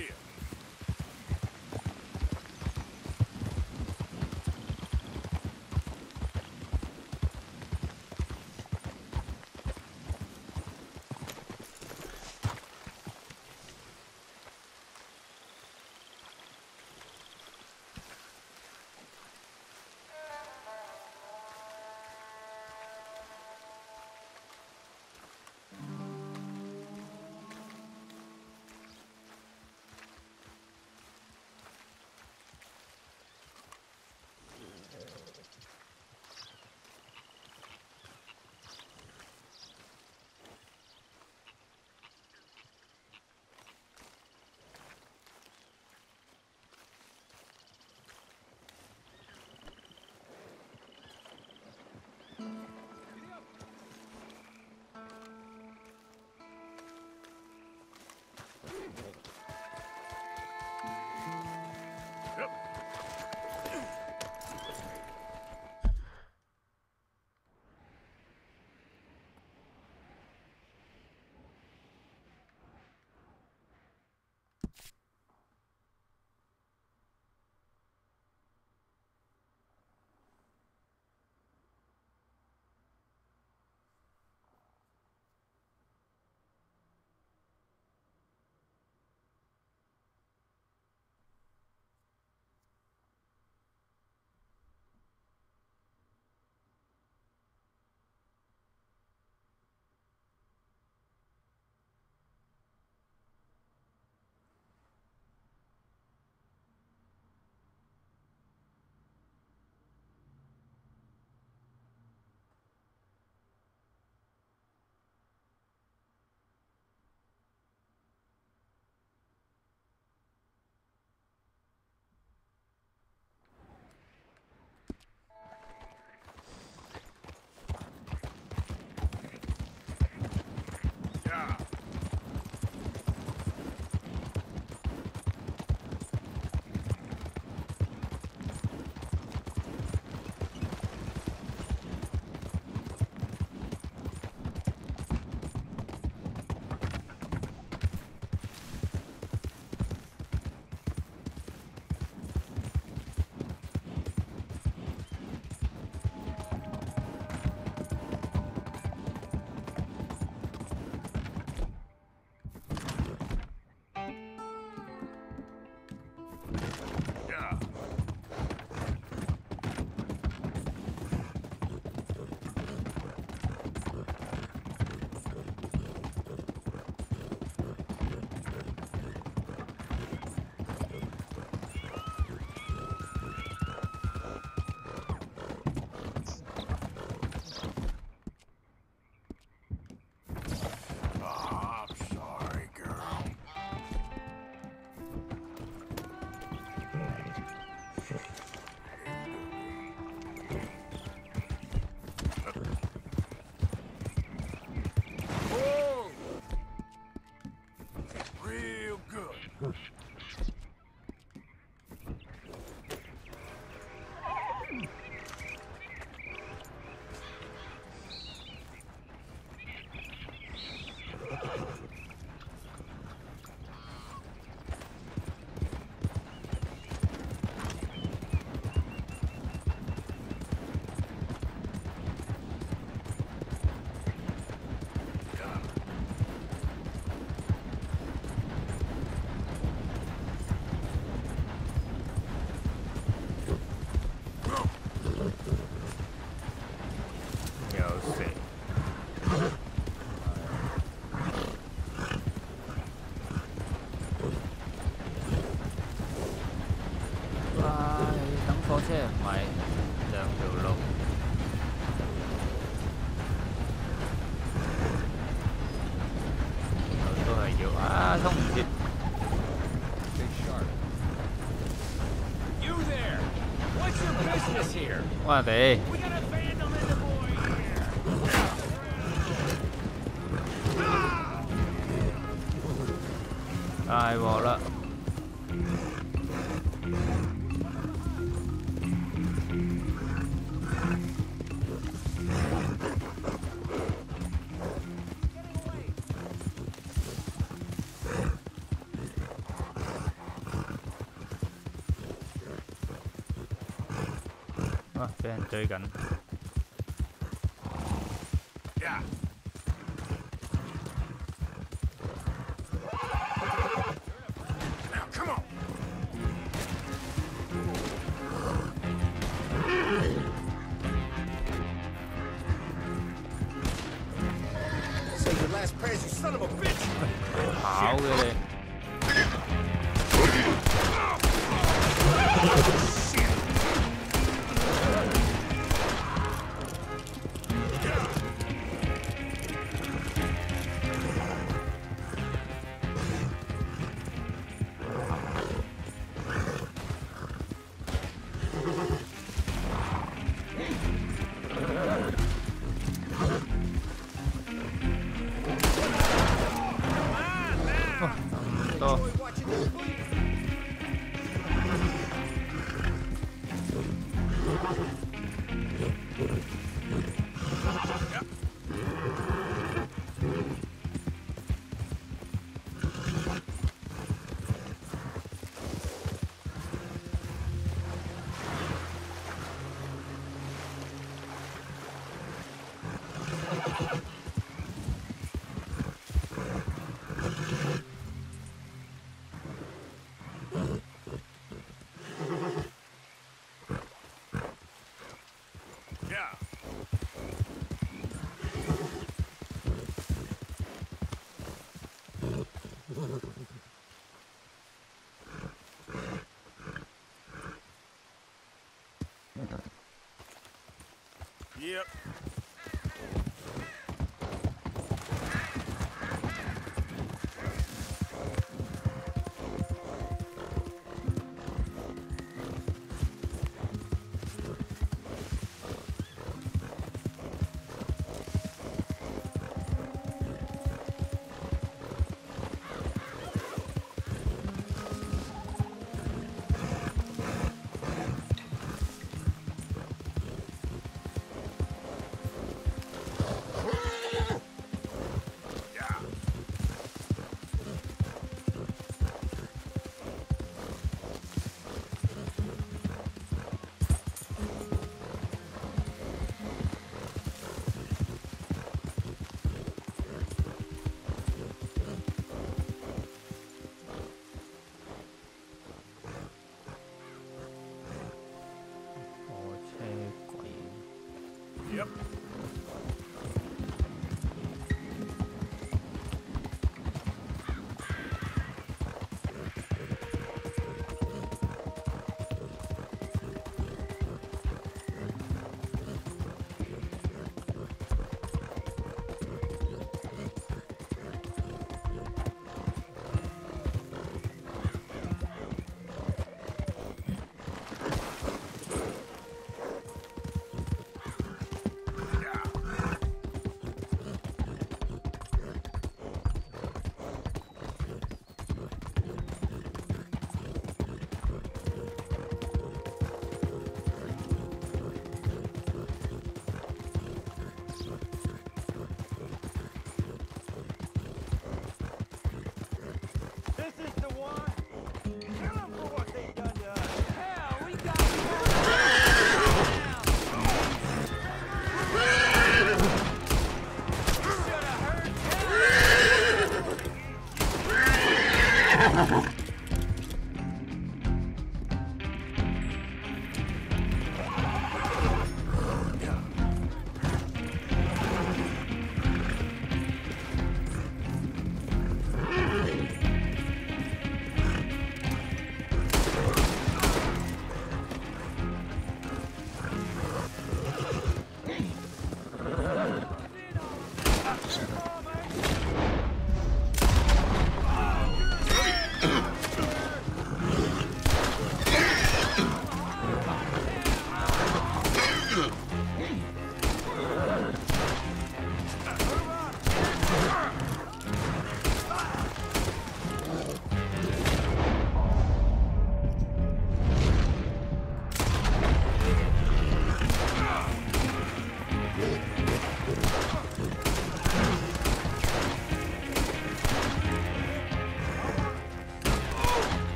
here. Qua thì ai bỏ lợ 俾人追緊。Yeah. Now, come on. Say your last prayers, you son of a bitch. 跑嘅你。 Yep. Yep.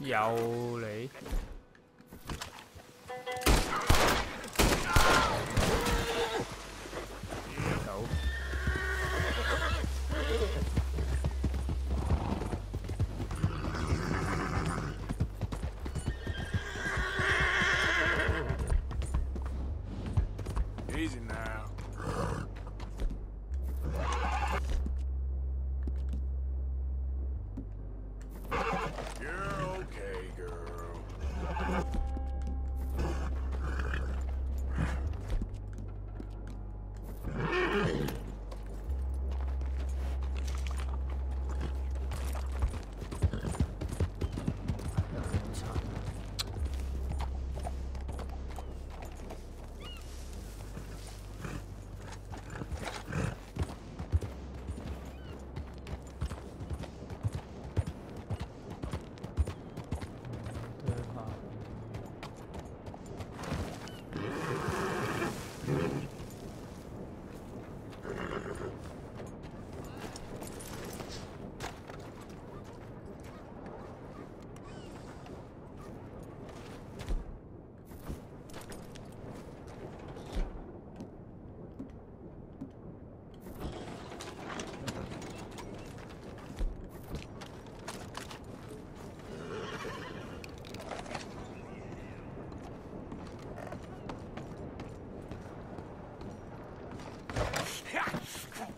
有你。走。Easy now. You're okay, girl.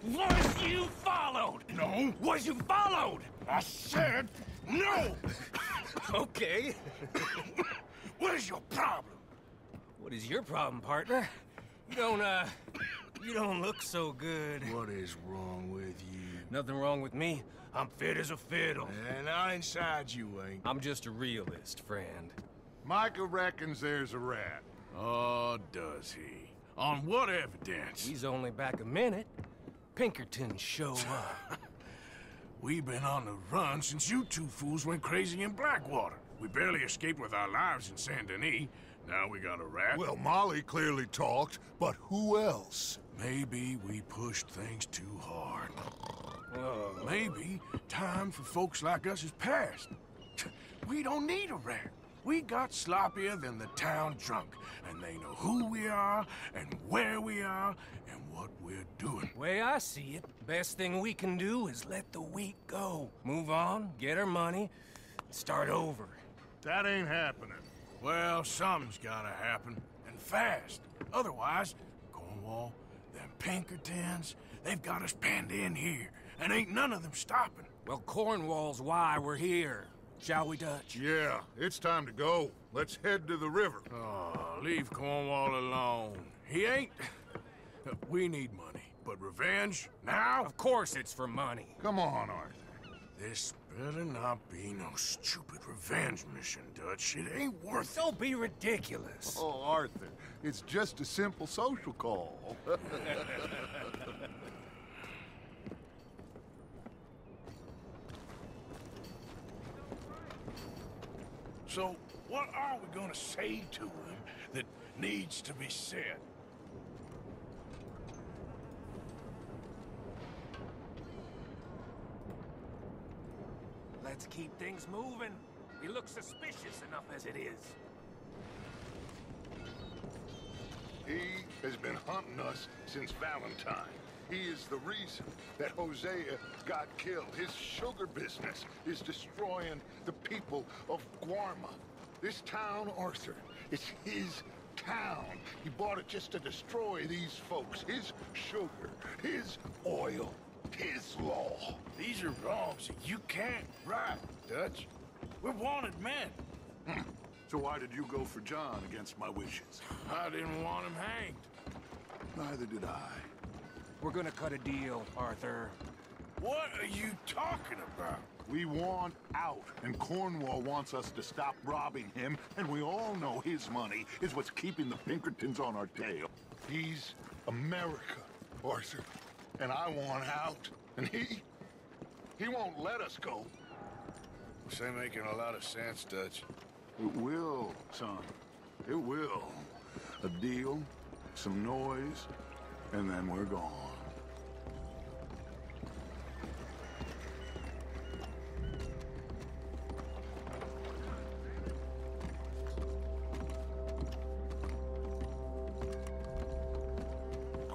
Was you followed? No. Was you followed? I said no. Okay. What is your problem? What is your problem, partner? You don't look so good. What is wrong with you? Nothing wrong with me. I'm fit as a fiddle. And not inside you ain't. I'm just a realist, friend. Micah reckons there's a rat. Oh, does he? On what evidence? He's only back a minute. Pinkerton show up. We've been on the run since you two fools went crazy in Blackwater. We barely escaped with our lives in Saint Denis. Now we got a rat. Well, Molly clearly talked, but who else? Maybe we pushed things too hard. Maybe time for folks like us is past. We don't need a rat. We got sloppier than the town drunk, and they know who we are, and where we are, and what we're doing. Way I see it, best thing we can do is let the week go. Move on, get our money, start over. That ain't happening. Well, something's gotta happen, and fast. Otherwise, Cornwall, them Pinkertons, they've got us penned in here, and ain't none of them stopping. Well, Cornwall's why we're here. Shall we, Dutch? Yeah, it's time to go. Let's head to the river. Oh, leave Cornwall alone. He ain't... We need money, but revenge, now? Of course it's for money. Come on, Arthur. This better not be no stupid revenge mission, Dutch. It ain't worth it. Don't be ridiculous. Oh, Arthur, it's just a simple social call. So, what are we gonna say to him that needs to be said? Let's keep things moving. We look suspicious enough as it is. He has been hunting us since Valentine. He is the reason that Hosea got killed. His sugar business is destroying the people of Guarma. This town, Arthur, it's his town. He bought it just to destroy these folks. His sugar, his oil, his law. These are wrongs that you can't right, Dutch. We're wanted men. So why did you go for John against my wishes? I didn't want him hanged. Neither did I. We're gonna cut a deal, Arthur. What are you talking about? We want out, and Cornwall wants us to stop robbing him, and we all know his money is what's keeping the Pinkertons on our tail. He's America, Arthur, and I want out, and he won't let us go. This ain't making a lot of sense, Dutch. It will, son. It will. A deal, some noise, and then we're gone.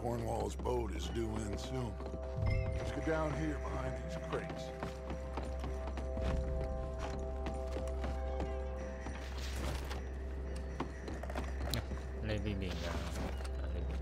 Cornwall's boat is due in soon. Let's get down here behind these crates. Lên đi biển à, lên biển.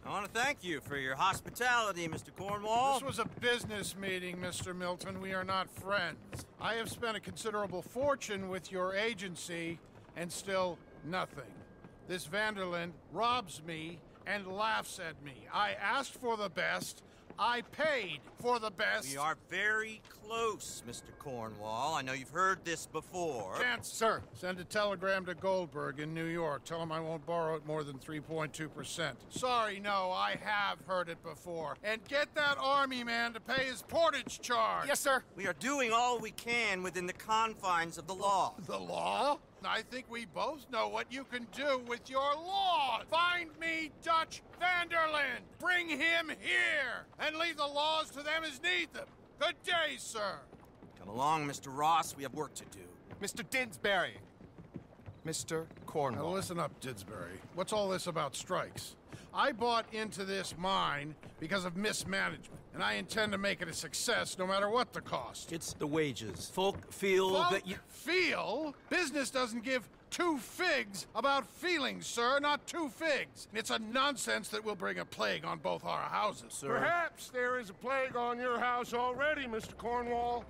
I want to thank you for your hospitality, Mr. Cornwall. This was a business meeting, Mr. Milton. We are not friends. I have spent a considerable fortune with your agency, and still nothing. This Vanderland robs me and laughs at me. I asked for the best. I paid for the best. We are very close, Mr. Cornwall. I know you've heard this before. Chance, sir, send a telegram to Goldberg in New York. Tell him I won't borrow it more than 3.2%. Sorry, no, I have heard it before. And get that army man to pay his portage charge. Yes, sir. We are doing all we can within the confines of the law. The law? I think we both know what you can do with your law. Find me Dutch Vanderland. Bring him here. And leave the laws to them as need them. Good day, sir. Come along, Mr. Ross. We have work to do. Mr. Didsbury. Mr. Cornwall. Now listen up, Didsbury. What's all this about strikes? I bought into this mine because of mismanagement, and I intend to make it a success no matter what the cost. It's the wages. Folk feel that you... Feel? Business doesn't give two figs about feelings, sir, not two figs. It's a nonsense that will bring a plague on both our houses, sir. Perhaps there is a plague on your house already, Mr. Cornwall.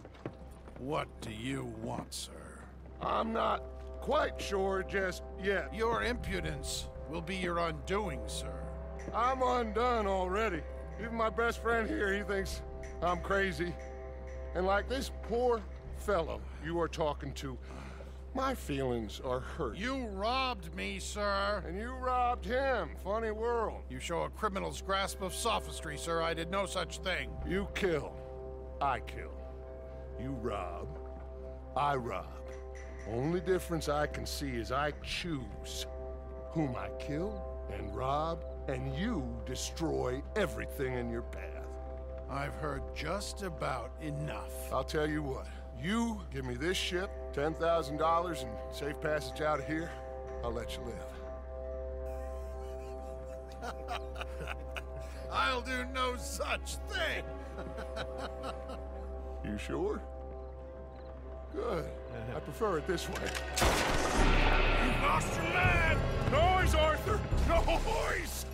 What do you want, sir? I'm not quite sure just yet. Your impudence will be your undoing, sir. I'm undone already. Even my best friend here, he thinks I'm crazy. And like this poor fellow you are talking to, my feelings are hurt. You robbed me, sir. And you robbed him. Funny world. You show a criminal's grasp of sophistry, sir. I did no such thing. You kill. I kill. You rob. I rob. Only difference I can see is I choose whom I kill and rob, and you destroy everything in your path. I've heard just about enough. I'll tell you what. You give me this ship, $10,000, and safe passage out of here, I'll let you live. I'll do no such thing. You sure? Good. I prefer it this way. You lost your man! Noise, Arthur! Noise!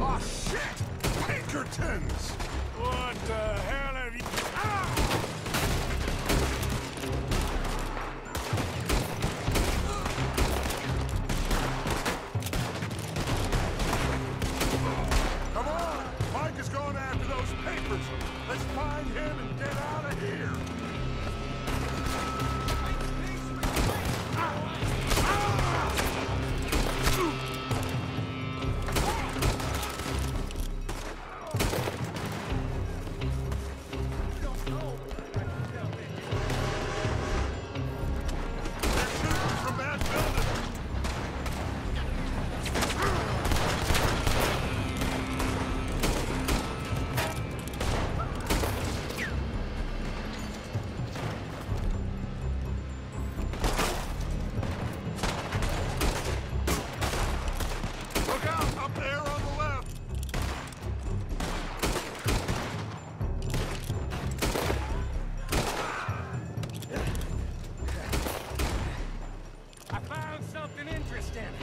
Oh, shit! Pinkertons! What the hell have you... Ah! Come on! Mike is going after those papers. Let's find him and get out of here.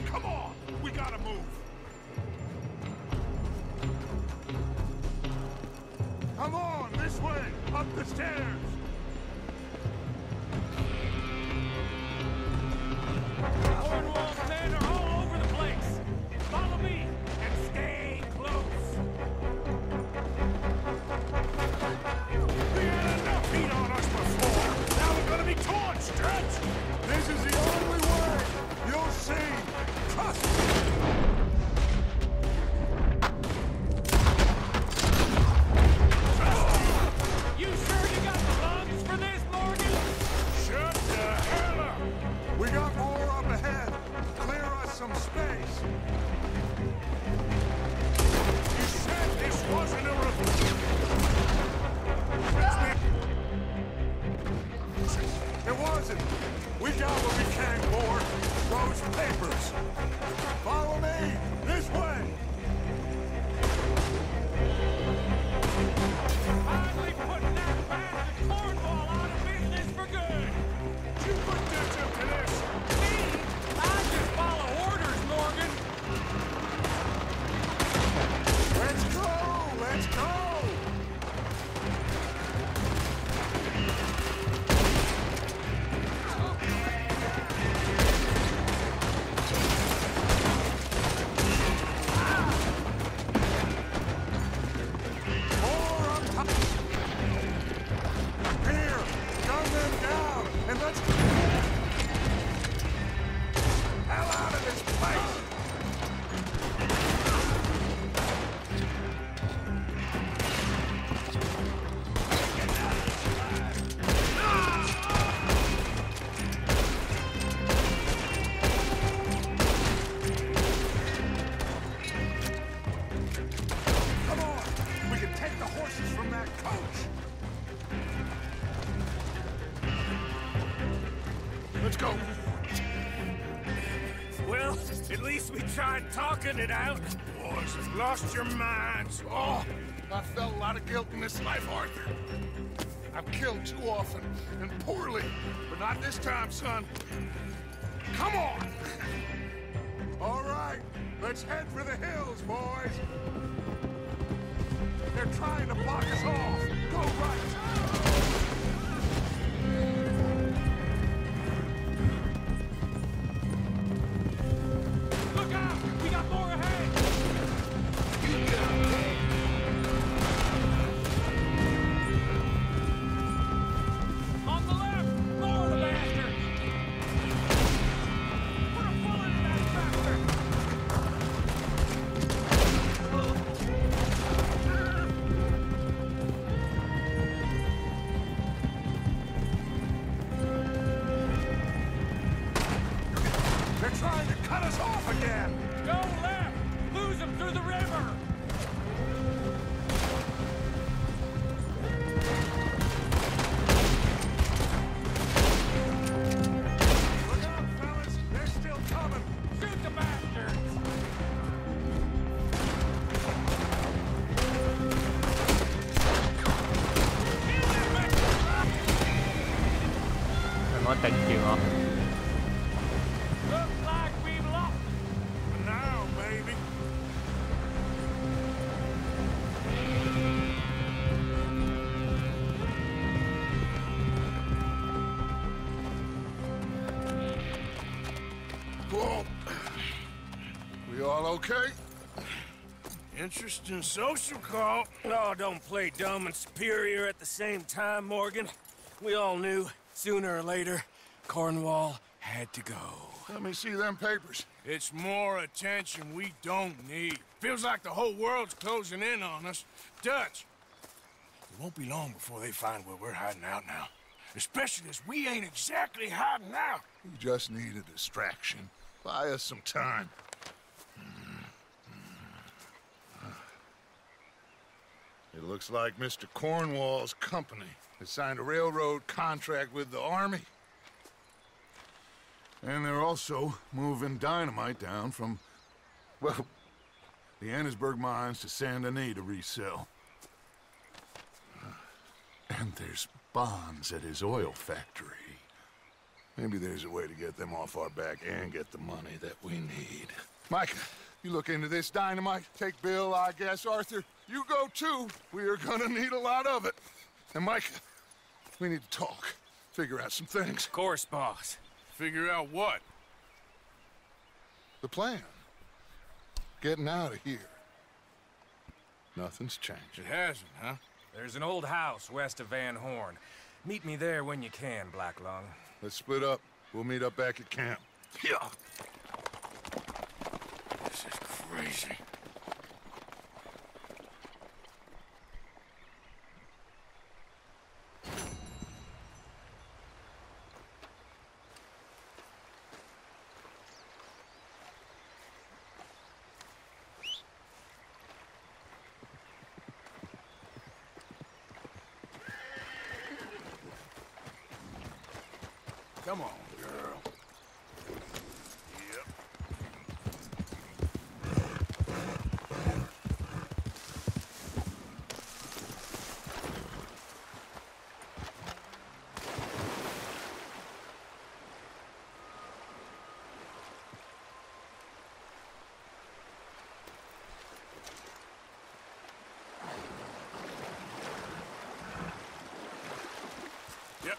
Come on! We gotta move! Come on, this way! Up the stairs! Cornwall's men are all over the place. Follow me and stay close. We had enough heat on us before! Now we're gonna be torched, Stretch! This is the only way! You'll see! Trust me! You sure you got the At least we tried talking it out. Boys have lost your minds. Oh, I felt a lot of guilt in this life, Arthur. I've killed too often and poorly, but not this time, son. Come on! All right, let's head for the hills, boys. They're trying to block us off. Go right. Look out! We got more ahead! On the left! More of the bastards! Put a bullet in that bastard! They're trying to cut us off again. Go left! Lose them through the river! Look out, fellas. They're still coming. Shoot the bastards! Mày món tình chịu không? Looks like we've lost. For now, baby. Whoa. We all okay? Interesting social call. Oh, don't play dumb and superior at the same time, Morgan. We all knew, sooner or later, Cornwall had to go. Let me see them papers. It's more attention we don't need. Feels like the whole world's closing in on us. Dutch, it won't be long before they find where we're hiding out now. Especially as we ain't exactly hiding out. We just need a distraction. Buy us some time. It looks like Mr. Cornwall's company has signed a railroad contract with the Army. And they're also moving dynamite down from, well, the Annesburg mines to Saint Denis to resell. And there's bonds at his oil factory. Maybe there's a way to get them off our back and get the money that we need. Mike, you look into this dynamite. Take Bill, I guess. Arthur, you go too. We are gonna need a lot of it. And Mike, we need to talk. Figure out some things. Of course, boss. Figure out what? The plan. Getting out of here. Nothing's changed. It hasn't, huh? There's an old house west of Van Horn. Meet me there when you can, Black Lung. Let's split up. We'll meet up back at camp. Yeah. This is crazy. Come on, girl. Yep. Yep.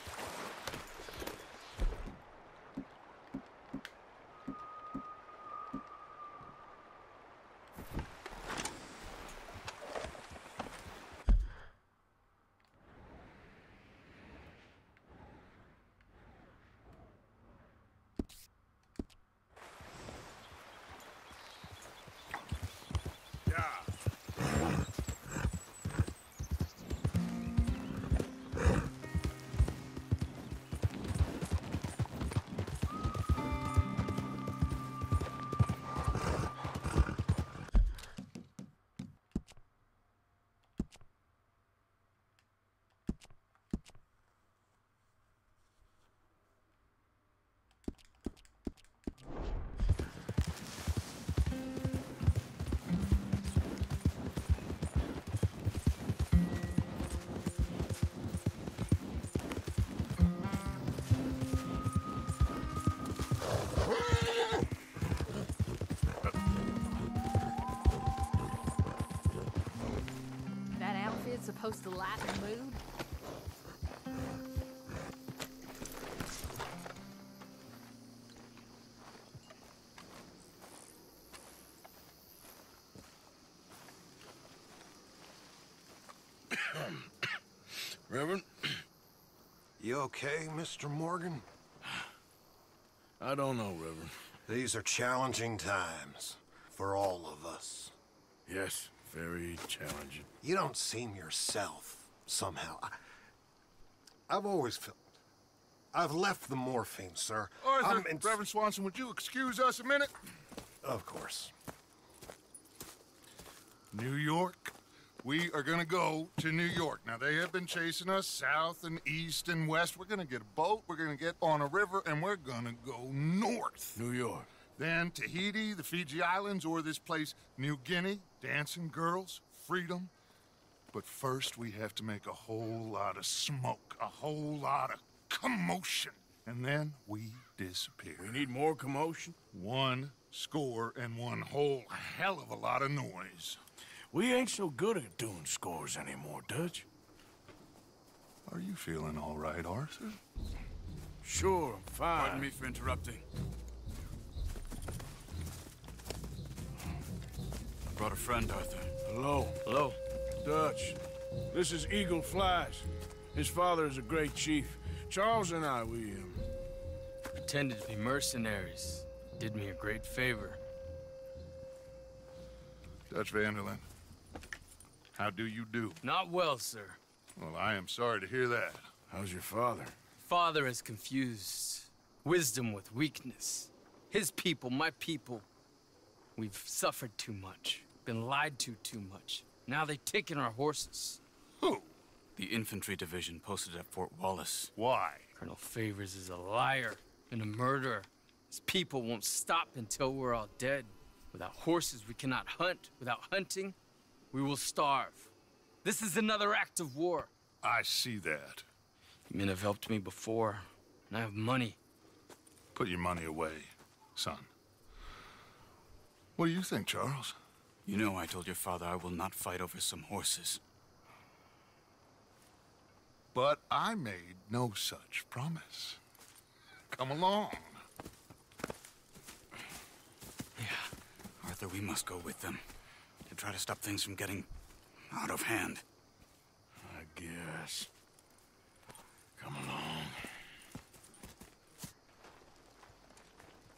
supposed to lighten the mood? Reverend? You okay, Mr. Morgan? I don't know, Reverend. These are challenging times for all of us. Yes, very challenging. You don't seem yourself, somehow. I've always felt... I've left the morphine, sir. Arthur, Reverend Swanson, would you excuse us a minute? Of course. New York. We are gonna go to New York. Now, they have been chasing us south and east and west. We're gonna get a boat, we're gonna get on a river, and we're gonna go north. New York. Then Tahiti, the Fiji Islands, or this place, New Guinea, dancing girls, freedom. But first, we have to make a whole lot of smoke, a whole lot of commotion. And then we disappear. We need more commotion? 1 score and 1 whole hell of a lot of noise. We ain't so good at doing scores anymore, Dutch. Are you feeling all right, Arthur? Sure, I'm fine. Pardon me for interrupting. I brought a friend, Arthur. Hello. Hello. Dutch. This is Eagle Flies. His father is a great chief. Charles and I, we pretended to be mercenaries. Did me a great favor. Dutch Vanderlyn, how do you do? Not well, sir. Well, I am sorry to hear that. How's your father? Father has confused wisdom with weakness. His people, my people, we've suffered too much. Been lied to too much. Now they've taken our horses. Who? The infantry division posted at Fort Wallace. Why? Colonel Favors is a liar and a murderer. His people won't stop until we're all dead. Without horses, we cannot hunt. Without hunting, we will starve. This is another act of war. I see that. You men have helped me before, and I have money. Put your money away, son. What do you think, Charles? You know I told your father I will not fight over some horses. But I made no such promise. Come along. Yeah, Arthur, we must go with them to try to stop things from getting out of hand. I guess. Come along.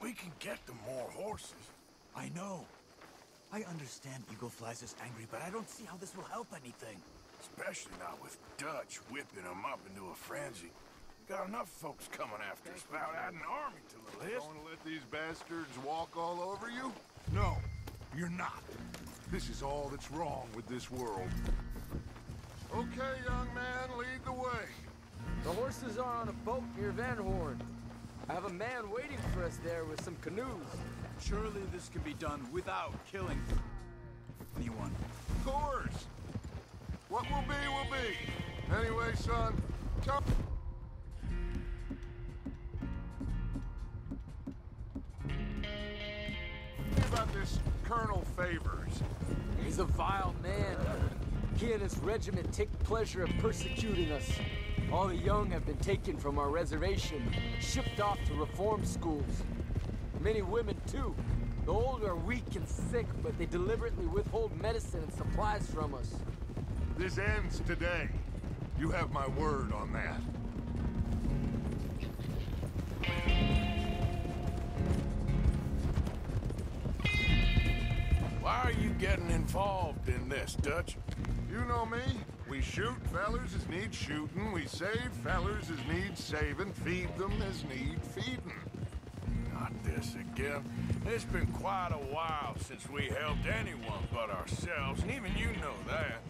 We can get them more horses. I know. I understand Eagle Flies is angry, but I don't see how this will help anything. Especially not with Dutch whipping them up into a frenzy. Got enough folks coming after us without adding an army to the list. Going to let these bastards walk all over you? No, you're not. This is all that's wrong with this world. Okay, young man, lead the way. The horses are on a boat near Van Horn. I have a man waiting for us there with some canoes. Surely this can be done without killing anyone. Of course. What will be. Anyway, son, tell me about this Colonel Favors. He's a vile man. He and his regiment take pleasure in persecuting us. All the young have been taken from our reservation, shipped off to reform schools. Many women, too. The old are weak and sick, but they deliberately withhold medicine and supplies from us. This ends today. You have my word on that. Why are you getting involved in this, Dutch? You know me. We shoot fellers as need shooting. We save fellers as need saving. Feed them as need feeding. Not this again. It's been quite a while since we helped anyone but ourselves, and even you know that.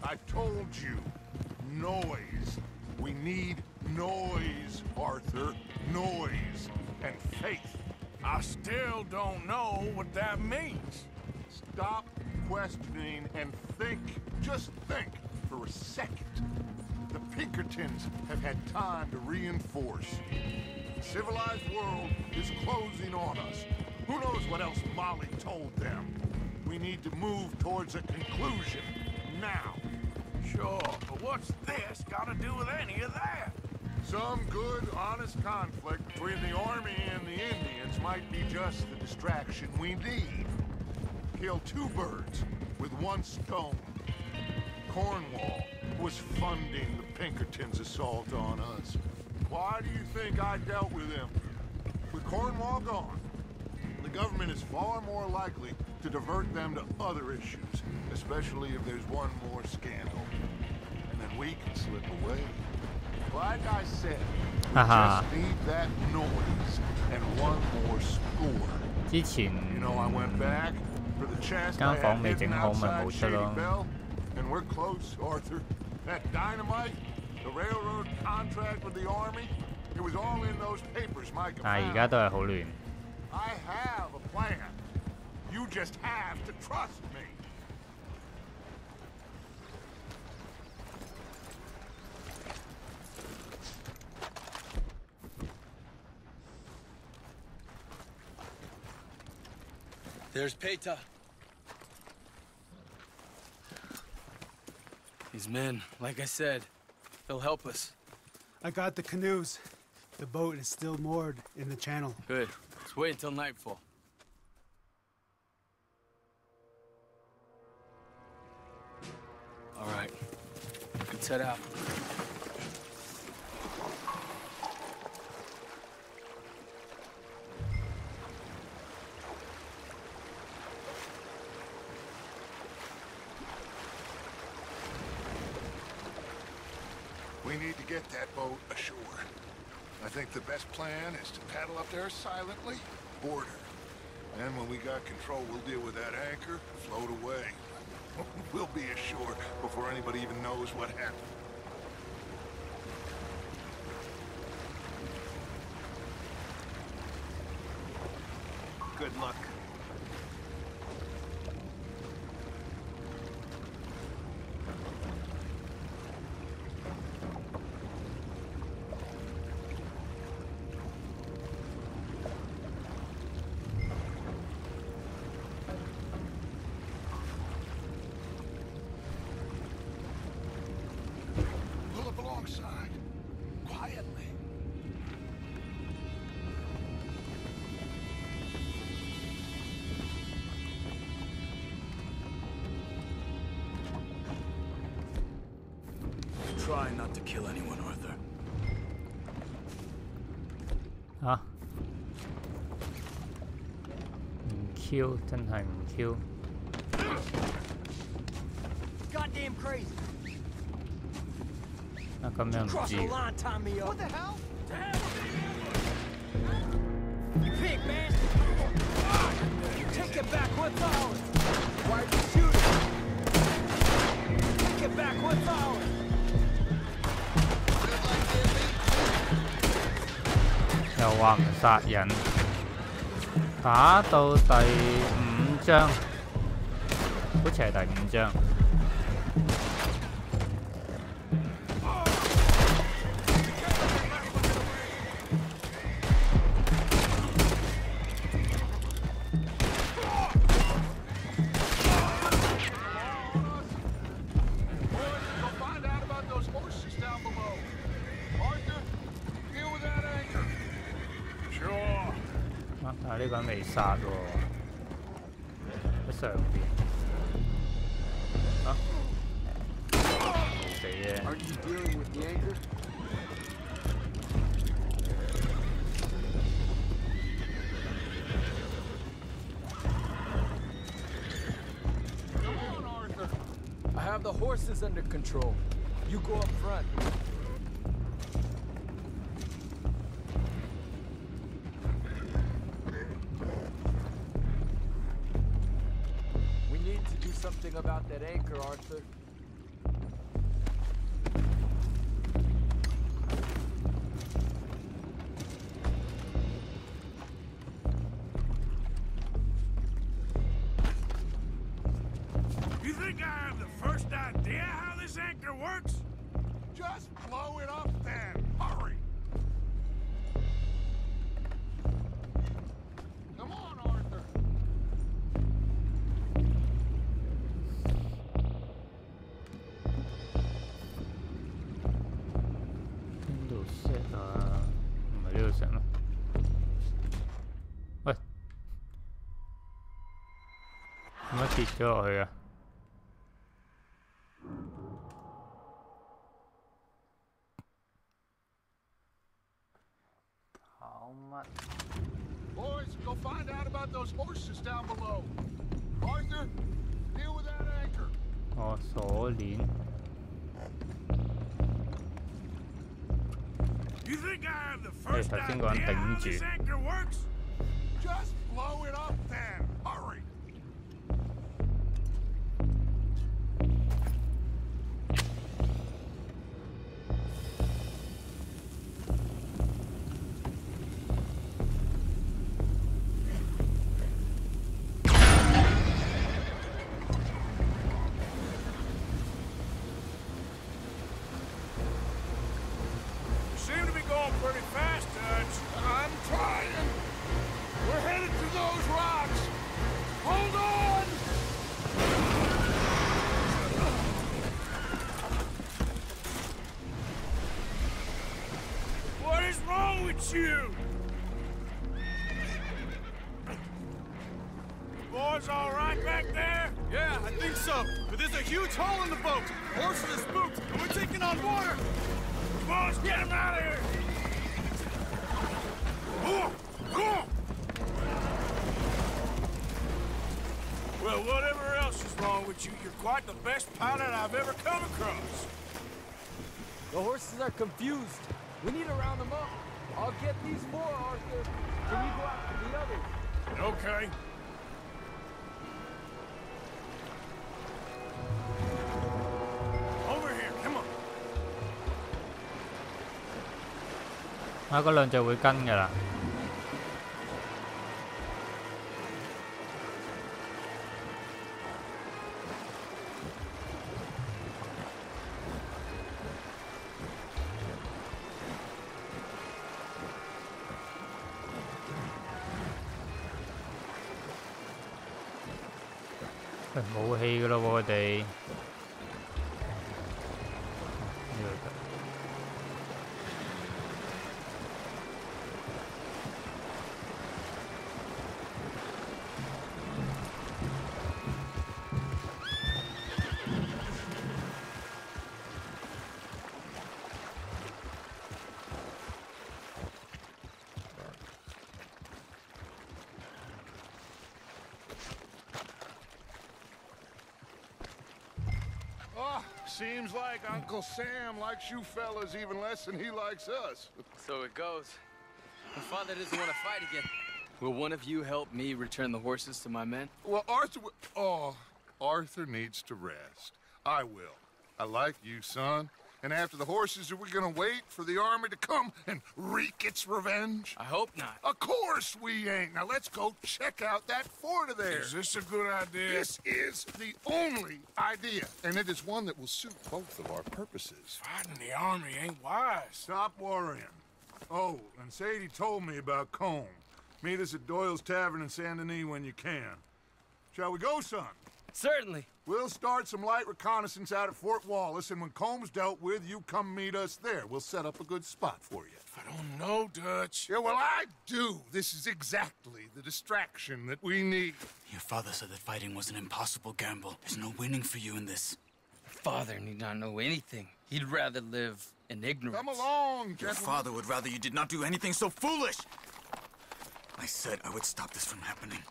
I told you. Noise. We need noise, Arthur. Noise. And faith. I still don't know what that means. Stop questioning and think. Just think for a second. The Pinkertons have had time to reinforce. The civilized world is closing on us. Who knows what else Molly told them? We need to move towards a conclusion now. Sure, but what's this got to do with any of that? Some good, honest conflict between the army and the Indians might be just the distraction we need. Kill two birds with one stone. Cornwall was funding the Pinkertons' assault on us. Why do you think I dealt with him? With Cornwall gone, the government is far more likely to divert them to other issues, especially if there's one more scandal. And then we can slip away. Like I said, we just need that noise and one more score. 之前 You know, I went back for the chest I had hidden outside Shady Bell, and we're close, Arthur. That dynamite, the railroad contract with the army, it was all in those papers Mike found. 但係而家都係好亂。I have a plan. You just have to trust me. There's Peta. These men, like I said, they'll help us. I got the canoes. The boat is still moored in the channel. Good. Let's wait until nightfall. All right. Let's head out. We need to get that boat ashore. I think the best plan is to paddle up there silently, board her. Then when we got control, we'll deal with that anchor, float away. We'll be ashore before anybody even knows what happened. Good luck. Pull up alongside, quietly. Try not to kill anyone, Arthur. 嚇唔 Q 真係唔 Q。 Goddamn crazy. 啊咁樣唔 Cross 知 the。line, tie me up. What the hell? You pig, man. Take it back, what's ours? Why are you shooting? Take it back, what's ours? 又話唔殺人，打到第5章，好似係第5章。但係呢個人未殺喎，喺上邊。啊？死嘅。 Aren't you dealing with the anchor? Come on, Arthur. I have the horses under control. You go up front. We need to do something about that anchor, Arthur. You think I have the first idea how this anchor works? Just blow it up then. Hurry. Come on, Arthur. 乜跌咗落去啊？跑乜？ Boys, go find out about those horses down below. Arthur, deal with that anchor. 哦，鎖鏈。 You think I have the first 頭先個人 idea 頂 how this 住。 anchor works? Just blow it up then. Hurry. You seem to be going pretty fast, Dutch. I'm trying. We're headed to those rocks. Hold on. What is wrong with you? Boys all right back there? Yeah, I think so. But there's a huge hole in the boat. Horses are spooked, and we're taking on water. Boys, get him out of here! Well, whatever else is wrong with you, you're quite the best pilot I've ever come across. The horses are confused. We need to round them up. I'll get these four, Arthur. Can you go after the others? Okay. Over here, come on. 嗰兩隻會跟㗎啦。冇氣㗎咯喎，佢哋。Seems like Uncle Sam likes you fellas even less than he likes us. So it goes. My father doesn't want to fight again. Will one of you help me return the horses to my men? Well, Arthur needs to rest. I will. I like you, son. And after the horses, are we gonna wait for the army to come and wreak its revenge? I hope not. Of course we ain't. Now let's go check out that fort of theirs. Is this a good idea? This is the only idea, and it is one that will suit both of our purposes. Fighting the army ain't wise. Stop worrying. Oh, and Sadie told me about Combe. Meet us at Doyle's Tavern in Saint Denis when you can. Shall we go, son? Certainly. We'll start some light reconnaissance out at Fort Wallace, and when Combs dealt with, you come meet us there. We'll set up a good spot for you. I don't know, Dutch. Yeah, well, I do. This is exactly the distraction that we need. Your father said that fighting was an impossible gamble. There's no winning for you in this. Father need not know anything. He'd rather live in ignorance. Come along, Your gentlemen. father would rather you did not do anything so foolish. I said I would stop this from happening.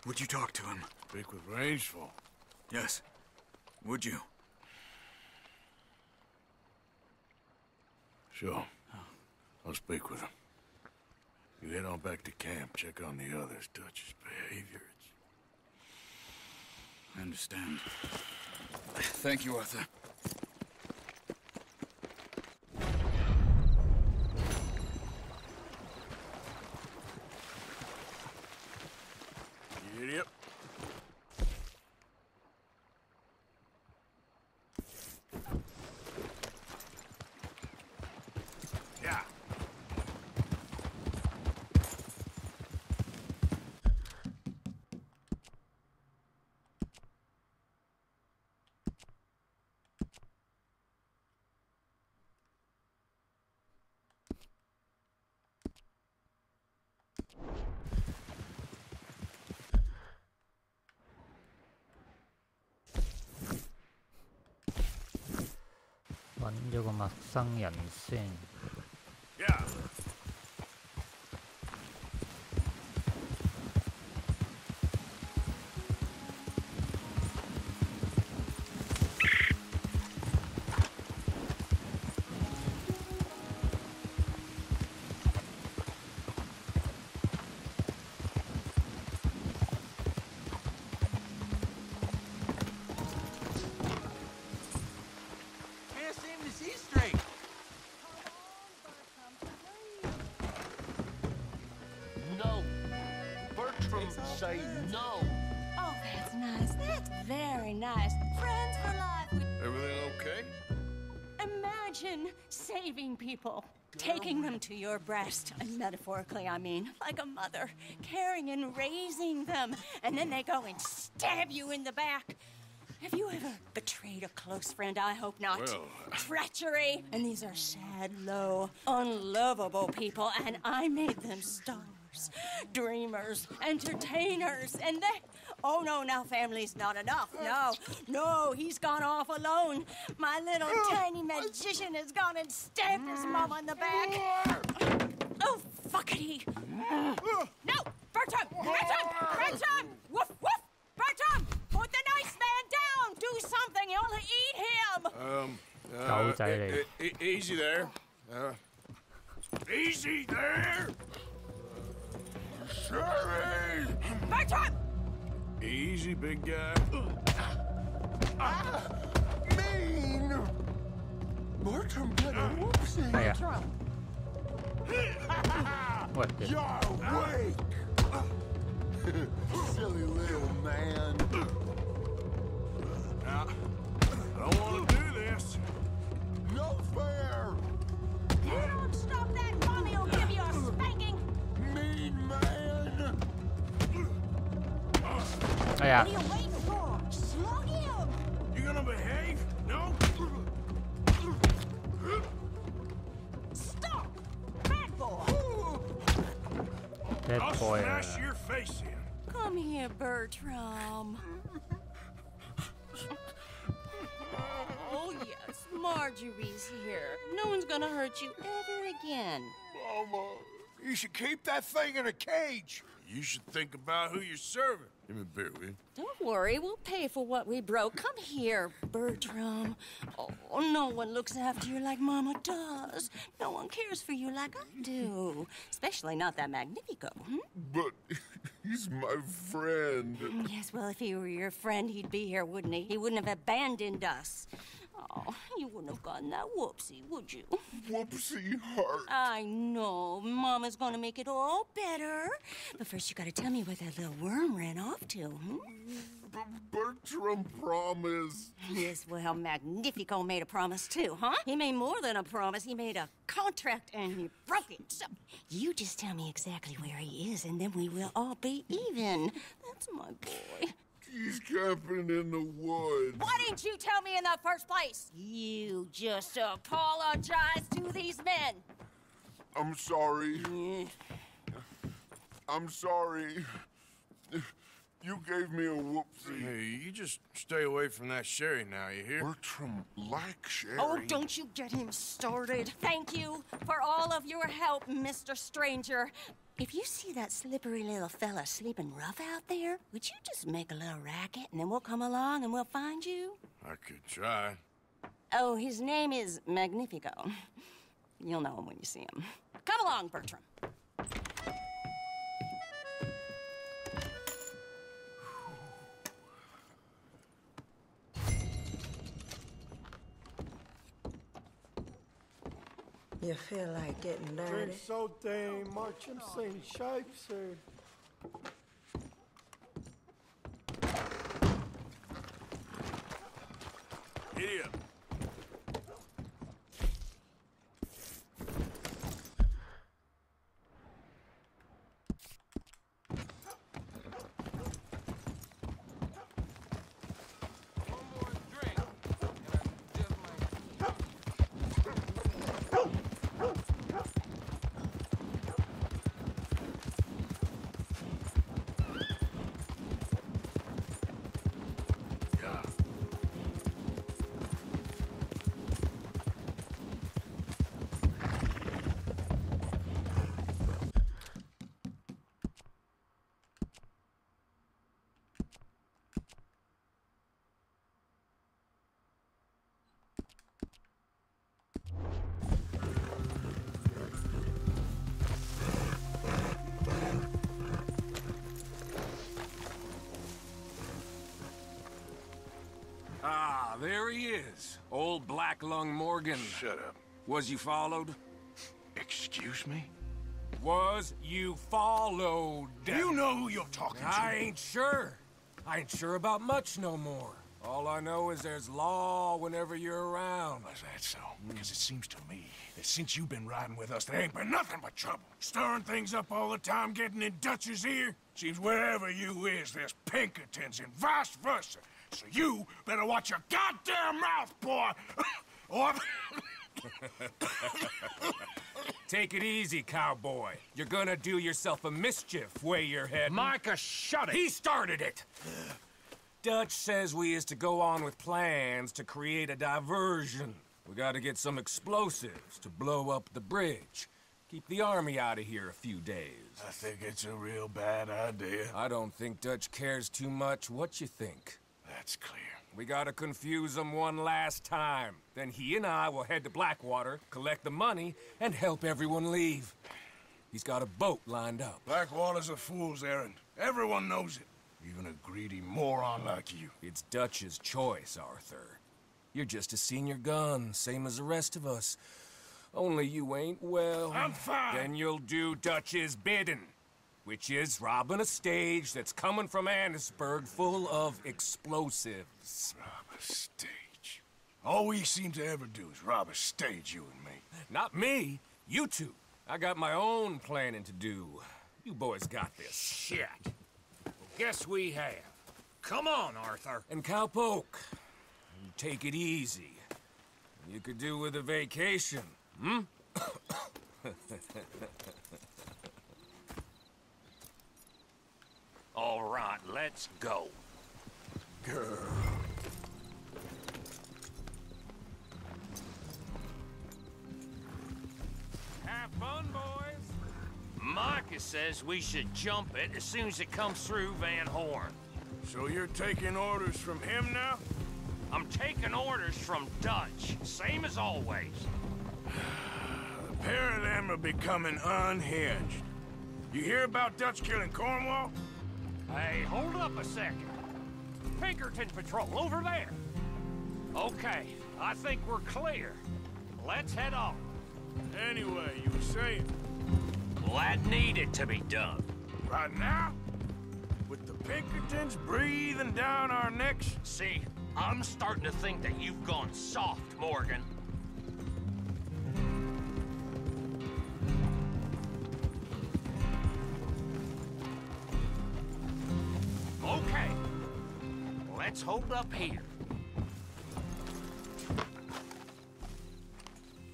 Would you talk to him? Speak with Rangeful. Yes. Would you? Sure. I'll speak with him. You head on back to camp, check on the others. Dutch's behavior. I understand. Thank you, Arthur. Idiot. Yeah. 陌生人先。 Yeah. Can't seem to see straight. No. Bertram say no. Oh, that's nice. That's very nice. Friends for life. Everything okay? Imagine saving people. Taking them to your breast, and metaphorically, I mean, like a mother, caring and raising them, and then they go and stab you in the back. Have you ever betrayed a close friend? I hope not. Well, Treachery. And these are sad, low, unlovable people, and I made them stars, dreamers, entertainers, and they... Oh, no, now family's not enough. No, he's gone off alone. My little tiny magician has gone and stabbed his mama in the back. Oh, fuckity. No, Bertram! Woof, woof! Bertram, put the nice man down. Do something. You'll eat him. Cậu chạy đi. Easy there. Easy there. Sorry. Bertram! Easy, big guy. Mean! Bertram did a whoopsie. Bertram. What the? You're awake! Silly little man. Now, I don't want to do this. No fair! You don't stop that, Mommy will give you a spanking. Mean man! Ây da. What are you waiting for? Slug him. You gonna behave? No? Stop! Bad boy! Dead I'll boy. smash your face in. Come here, Bertram. Oh, yes, Marjorie's here. No one's gonna hurt you ever again. Mama, you should keep that thing in a cage. You should think about who you're serving. Give me a beer, will you? Don't worry, we'll pay for what we broke. Come here, Bertram. Oh, no one looks after you like Mama does. No one cares for you like I do. Especially not that Magnifico, But he's my friend. Yes, well, if he were your friend, he'd be here, wouldn't he? He wouldn't have abandoned us. Oh, you wouldn't have gotten that whoopsie, would you? Whoopsie heart. I know. Mama's gonna make it all better. But first, you gotta tell me where that little worm ran off to, Bertram promised. Yes, well, Magnifico made a promise, too, huh? He made more than a promise. He made a contract, and he broke it. So, you just tell me exactly where he is, and then we will all be even. That's my boy. He's camping in the woods. Why didn't you tell me in the first place? You just apologize to these men. I'm sorry. I'm sorry. You gave me a whoopsie. Hey, you just stay away from that sherry now, you hear? Bertram likes sherry. Oh, don't you get him started. Thank you for all of your help, Mr. Stranger. If you see that slippery little fella sleeping rough out there, would you just make a little racket and then we'll come along and we'll find you? I could try. Oh, his name is Magnifico. You'll know him when you see him. Come along, Bertram. You feel like getting dirty? Drink so dang much, I'm saying shape, sir. Giddy up. Ah, there he is. Old Black Lung Morgan. Shut up. Was you followed? Excuse me? Was you followed? You know who you're talking to. I ain't sure. I ain't sure about much no more. All I know is there's law whenever you're around. Is that so? Because it seems to me that since you've been riding with us, there ain't been nothing but trouble. Stirring things up all the time, getting in Dutch's ear. Seems wherever you is, there's Pinkertons and vice versa. So you better watch your goddamn mouth, boy! Or... Take it easy, cowboy. You're gonna do yourself a mischief way you're heading. Micah, shut it! He started it! Dutch says we is to go on with plans to create a diversion. We gotta get some explosives to blow up the bridge. Keep the army out of here a few days. I think it's a real bad idea. I don't think Dutch cares too much. What you think? That's clear. We gotta confuse him one last time. Then he and I will head to Blackwater, collect the money, and help everyone leave. He's got a boat lined up. Blackwater's a fool's errand. Everyone knows it. Even a greedy moron like you. It's Dutch's choice, Arthur. You're just a senior gun, same as the rest of us. Only you ain't well. I'm fine. Then you'll do Dutch's bidding, which is robbing a stage that's coming from Annisburg full of explosives. Rob a stage. All we seem to ever do is rob a stage, you and me. Not me, you two. I got my own planning to do. You boys got this. Shit. Well, guess we have. Come on, Arthur. And Cowpoke, take it easy. You could do with a vacation, hmm? All right, let's go. Girl. Have fun, boys. Micah says we should jump it as soon as it comes through Van Horn. So you're taking orders from him now? I'm taking orders from Dutch, same as always. The pair of them are becoming unhinged. You hear about Dutch killing Cornwall? Hey, hold up a second. Pinkerton Patrol, over there. Okay, I think we're clear. Let's head on. Anyway, you were saying? Well, that needed to be done. Right now? With the Pinkertons breathing down our necks? See, I'm starting to think that you've gone soft, Morgan. Okay, let's hold up here.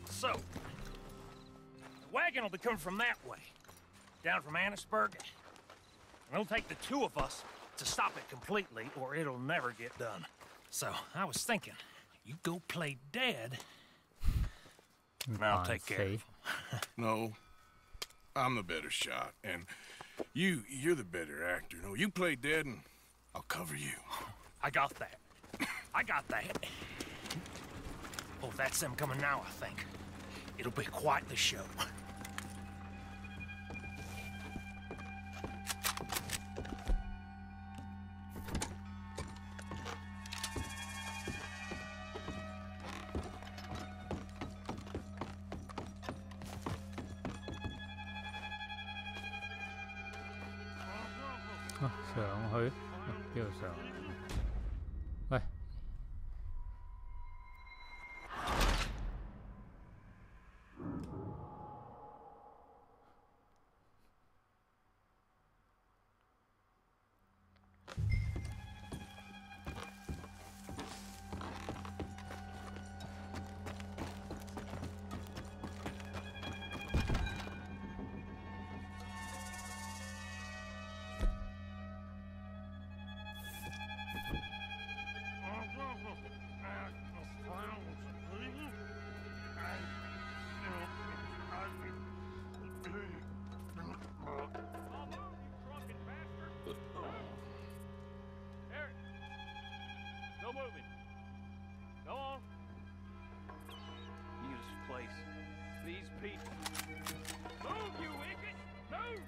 So, the wagon will be coming from that way, down from Annisburg. And it'll take the two of us to stop it completely, or it'll never get done. So, I was thinking, you go play dead, and I'll take care of him. No, I'm the better shot, and you're the better actor. No, you play dead, and I'll cover you. I got that. I got that. Oh, that's them coming now, I think. It'll be quite the show. Sượng hủy chưa sợ. Đây. No moving. Go on. Use this place. These people. Move, you idiot! Move!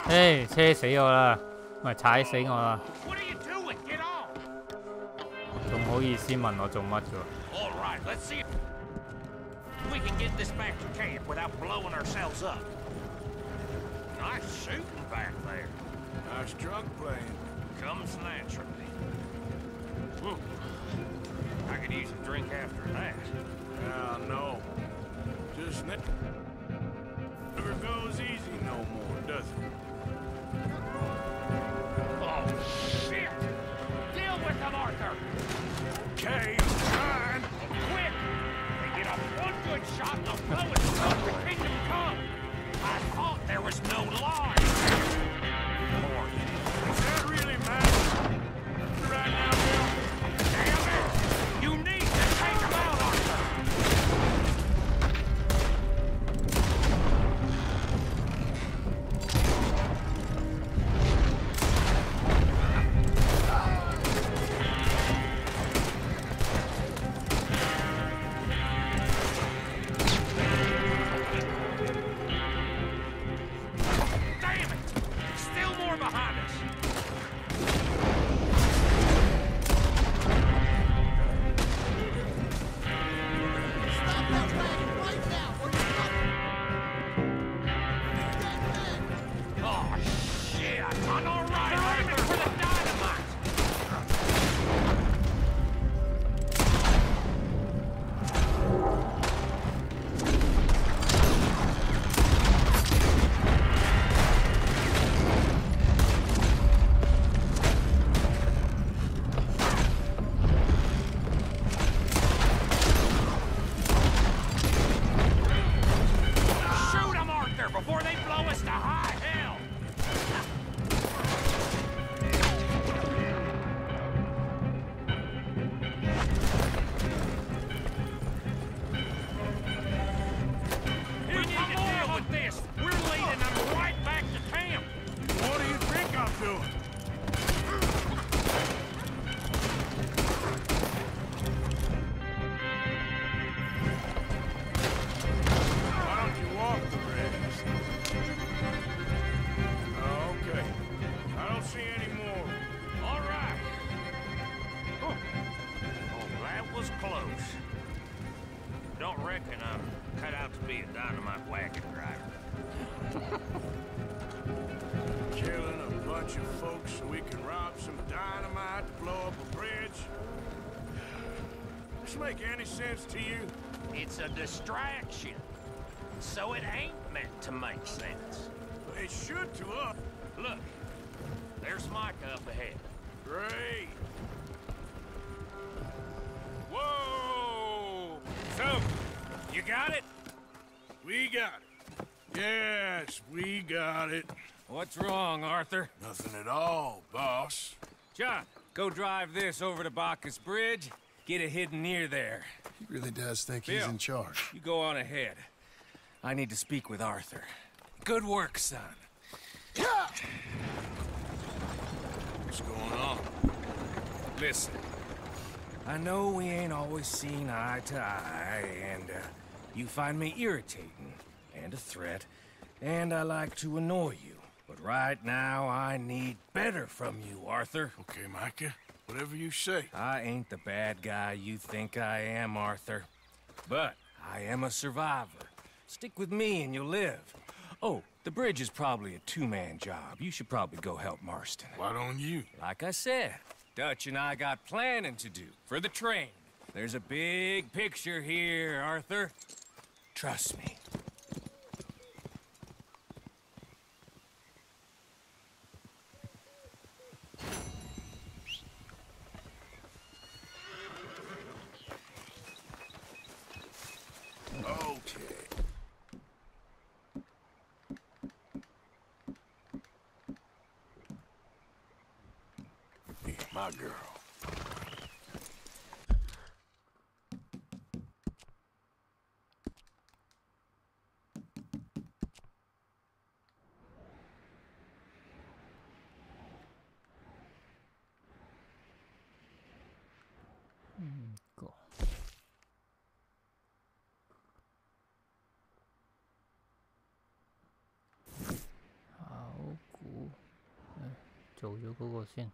唉，車死我啦，咪踩死我啦！ What are you doing? Get on! 仲好意思問我做乜嘅？ All right, let's see if we can get this back to camp without blowing ourselves up. Nice shooting back there. Nice drunk playing. Comes naturally. I could use a drink after that. Yeah, no. Just never goes easy no more, does it? Oh, shit! Deal with them, Arthur! Okay, fine. Quick! They get off one good shot and they'll blow it up the kingdom come! I thought there was no line! Does that really matter? Right now, Bill? Damn it! You need to take them out, Arthur! Damn it! Still more behind us! Oh, shit! I'm all right! They're aiming for the dynamite! Shoot 'em, Arthur, before they blow us to high hell! We need to deal with this! We're leading them right back to camp! What do you think I'm doing? Why don't you walk the rest? Okay. I don't see any more. All right. Oh, that was close. Don't reckon I'm cut out to be a dynamite wagon driver. Killing a bunch of folks so we can rob some dynamite to blow up a bridge? This make any sense to you? It's a distraction. So it ain't meant to make sense. It should to us. Look, there's Micah up ahead. Great. Whoa! So, you got it? We got it. Yes, we got it. What's wrong, Arthur? Nothing at all, boss. John, go drive this over to Bacchus Bridge. Get it hidden near there. He really does think he's Bill, in charge. You go on ahead. I need to speak with Arthur. Good work, son. What's going on? Listen, I know we ain't always seen eye to eye, and you find me irritating and a threat, and I like to annoy you. But right now, I need better from you, Arthur. Okay, Micah. Whatever you say. I ain't the bad guy you think I am, Arthur. But I am a survivor. Stick with me and you'll live. Oh, the bridge is probably a two-man job. You should probably go help Marston. Why don't you? Like I said, Dutch and I got planning to do for the train. There's a big picture here, Arthur. Trust me. Okay. Hey, my girl. Go. Hảo 做咗嗰個先。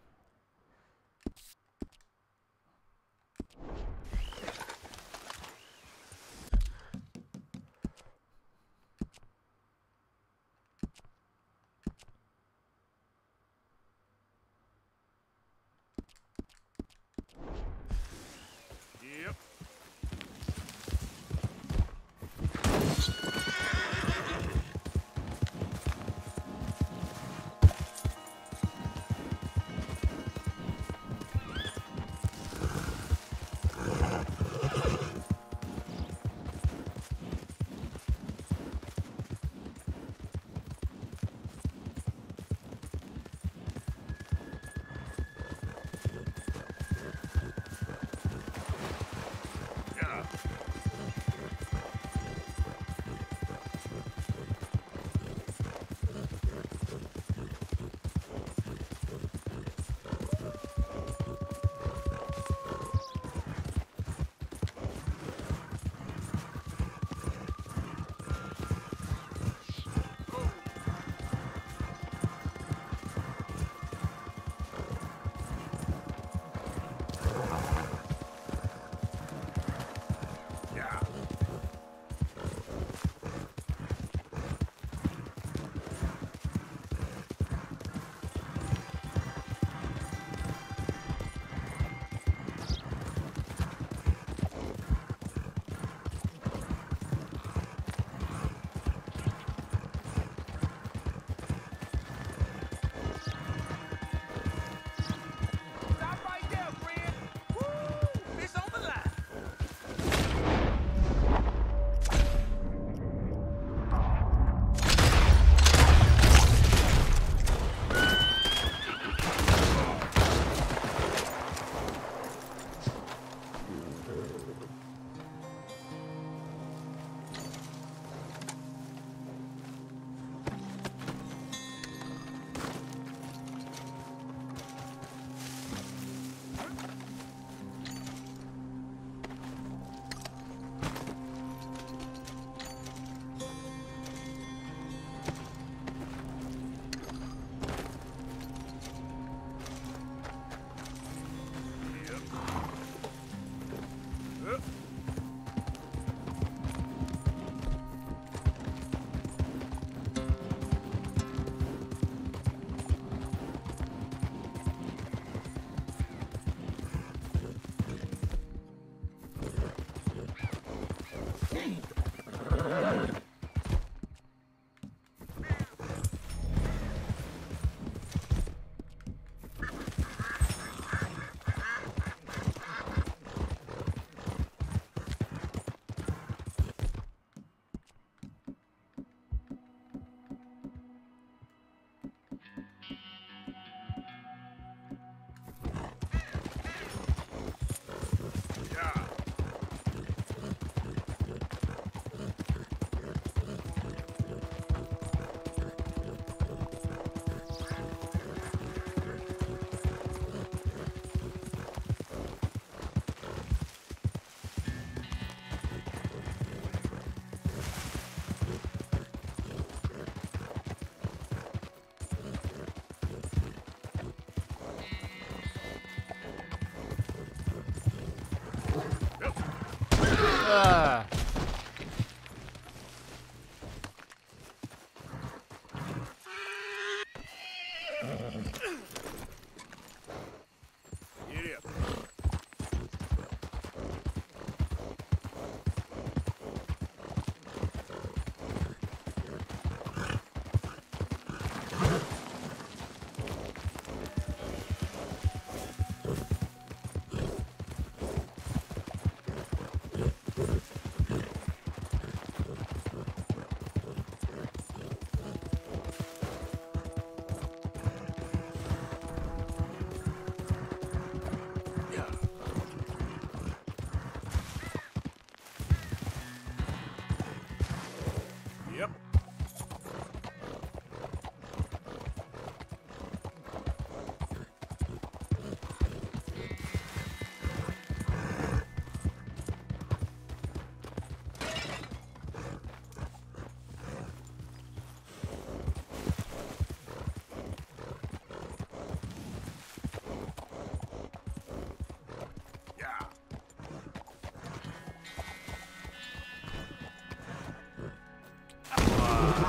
Yep.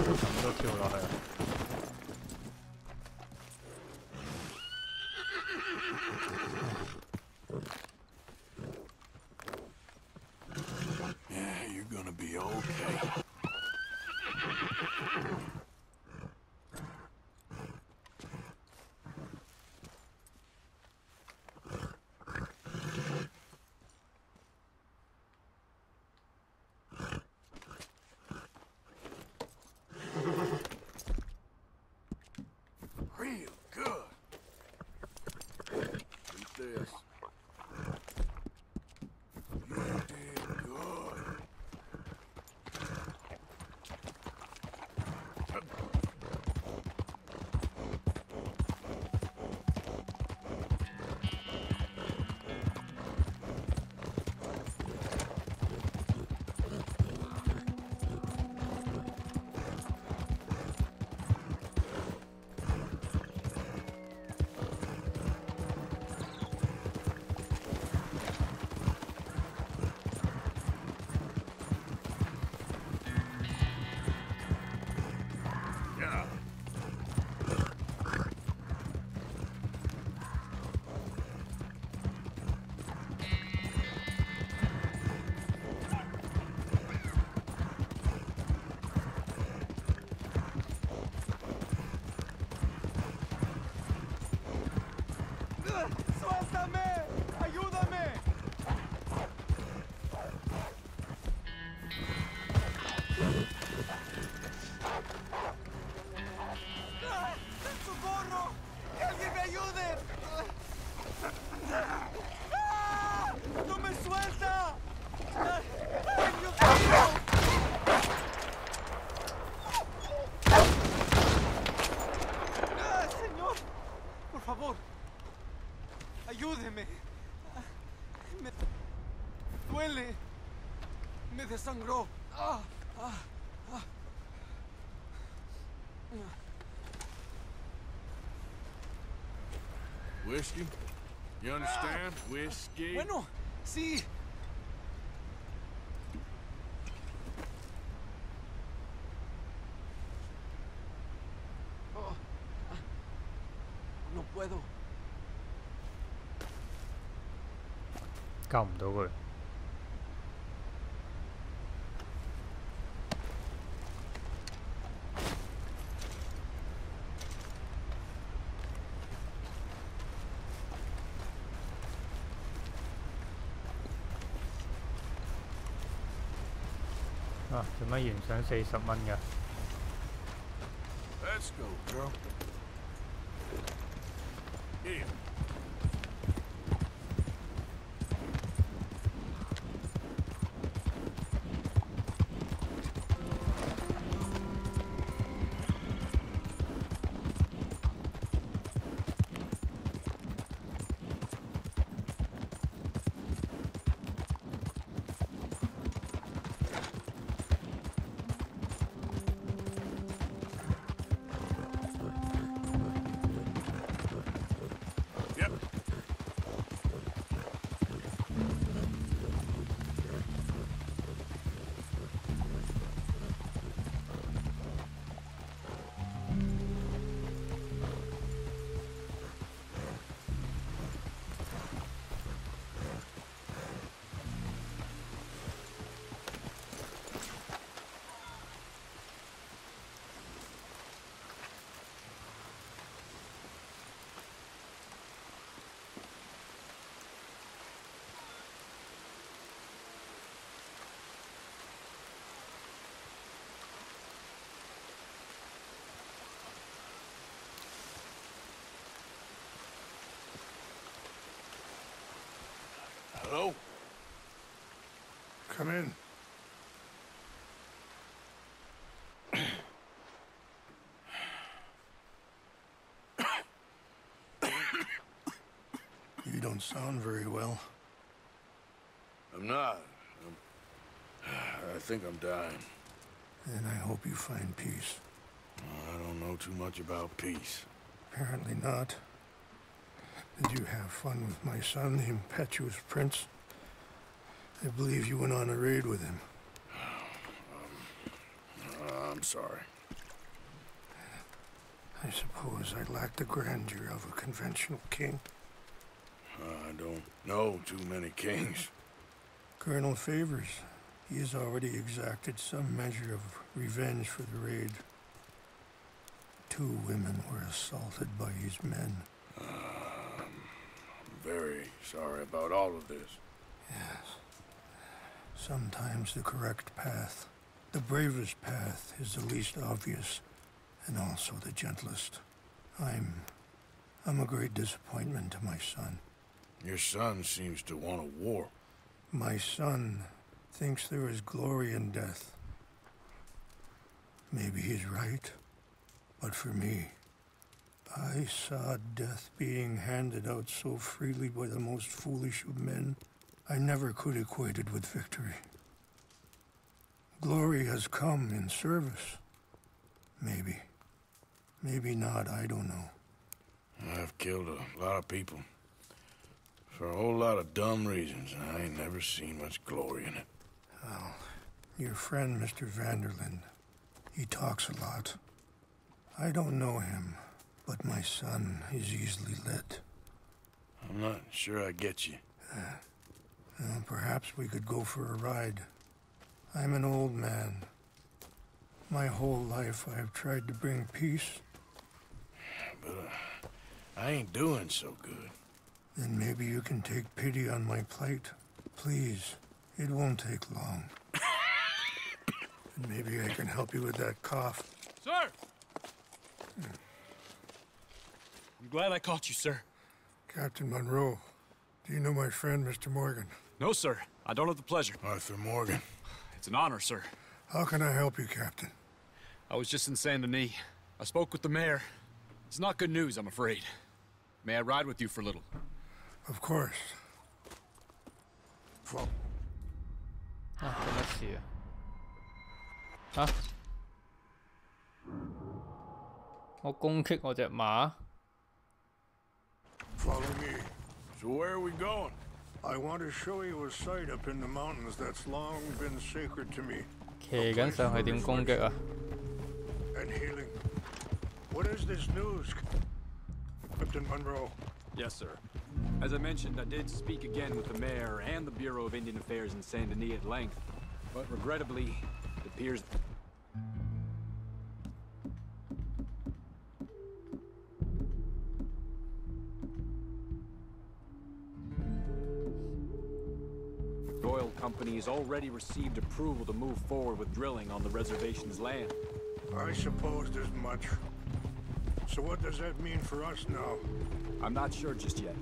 咁都跳落去。Yeah, you're gonna be okay. Real good. Eat this. You did good. Yeah. ¡Suéltame! ¡Ayúdame! ¡Socorro! ¡Que alguien me ayude! ¡Ah! ¡No me suelta! ¡Ay, Dios mío! ¡Ah, señor! Por favor, ayúdeme. Me duele. Me desangró. Ah, ah, ah. Whiskey? You understand? Whiskey? Bueno, sí. Oh, ah, no puedo. 救唔到佢。啊！做乜原想40蚊㗎？ Let's go, girl. Here. Yep. Hello? Come in. You don't sound very well. I'm not. I think I'm dying. And I hope you find peace. I don't know too much about peace. Apparently not. Did you have fun with my son, the impetuous prince? I believe you went on a raid with him. I'm sorry. I suppose I lack the grandeur of a conventional king. I don't know too many kings. Colonel Favors, he has already exacted some measure of revenge for the raid. 2 women were assaulted by his men. I'm very sorry about all of this. Yes. Sometimes the correct path, the bravest path, is the least obvious, and also the gentlest. I'm a great disappointment to my son. Your son seems to want a war. My son thinks there is glory in death. Maybe he's right, but for me, I saw death being handed out so freely by the most foolish of men, I never could equate it with victory. Glory has come in service. Maybe. Maybe not, I don't know. I've killed a lot of people. For a whole lot of dumb reasons, and I ain't never seen much glory in it. Well, your friend, Mr. Vanderlyn, he talks a lot. I don't know him, but my son is easily led. I'm not sure I get you. Well, perhaps we could go for a ride. I'm an old man. My whole life I have tried to bring peace. But I ain't doing so good. Then maybe you can take pity on my plight. Please, it won't take long. And maybe I can help you with that cough. Sir! I'm glad I caught you, sir. Captain Monroe, do you know my friend, Mr. Morgan? No, sir. I don't have the pleasure. Arthur Morgan. It's an honor, sir. How can I help you, Captain? I was just in Saint Denis. I spoke with the mayor. It's not good news, I'm afraid. May I ride with you for a little? Of course. What let's see. Huh? 我攻擊我隻馬。Follow me. So where are we going? I want to show you a site up in the mountains that's long been sacred to me. 騎緊上去點攻擊啊？ And healing. What is this news, Captain Monroe? Yes, sir. As I mentioned, I did speak again with the mayor and the Bureau of Indian Affairs in Saint Denis at length, but regrettably, it appears the oil company has already received approval to move forward with drilling on the reservation's land. I supposed as much. So what does that mean for us now? I'm not sure just yet.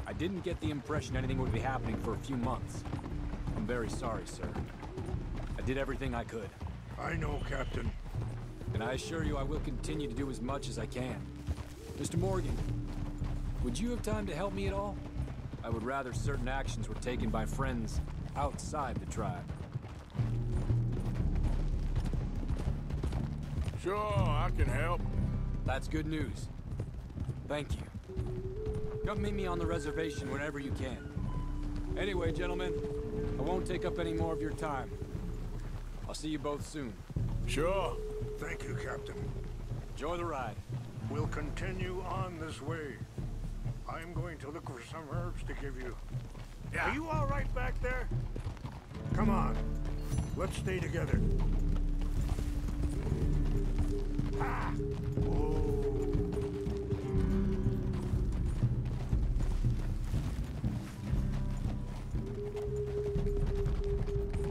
I didn't get the impression anything would be happening for a few months. I'm very sorry, sir. I did everything I could. I know, Captain. And I assure you I will continue to do as much as I can. Mr. Morgan, would you have time to help me at all? I would rather certain actions were taken by friends outside the tribe. Sure, I can help. That's good news. Thank you. Come meet me on the reservation whenever you can. Anyway, gentlemen, I won't take up any more of your time. I'll see you both soon. Sure. Thank you, Captain. Enjoy the ride. We'll continue on this way. I'm going to look for some herbs to give you. Yeah. Are you all right back there? Come on. Let's stay together. Ah!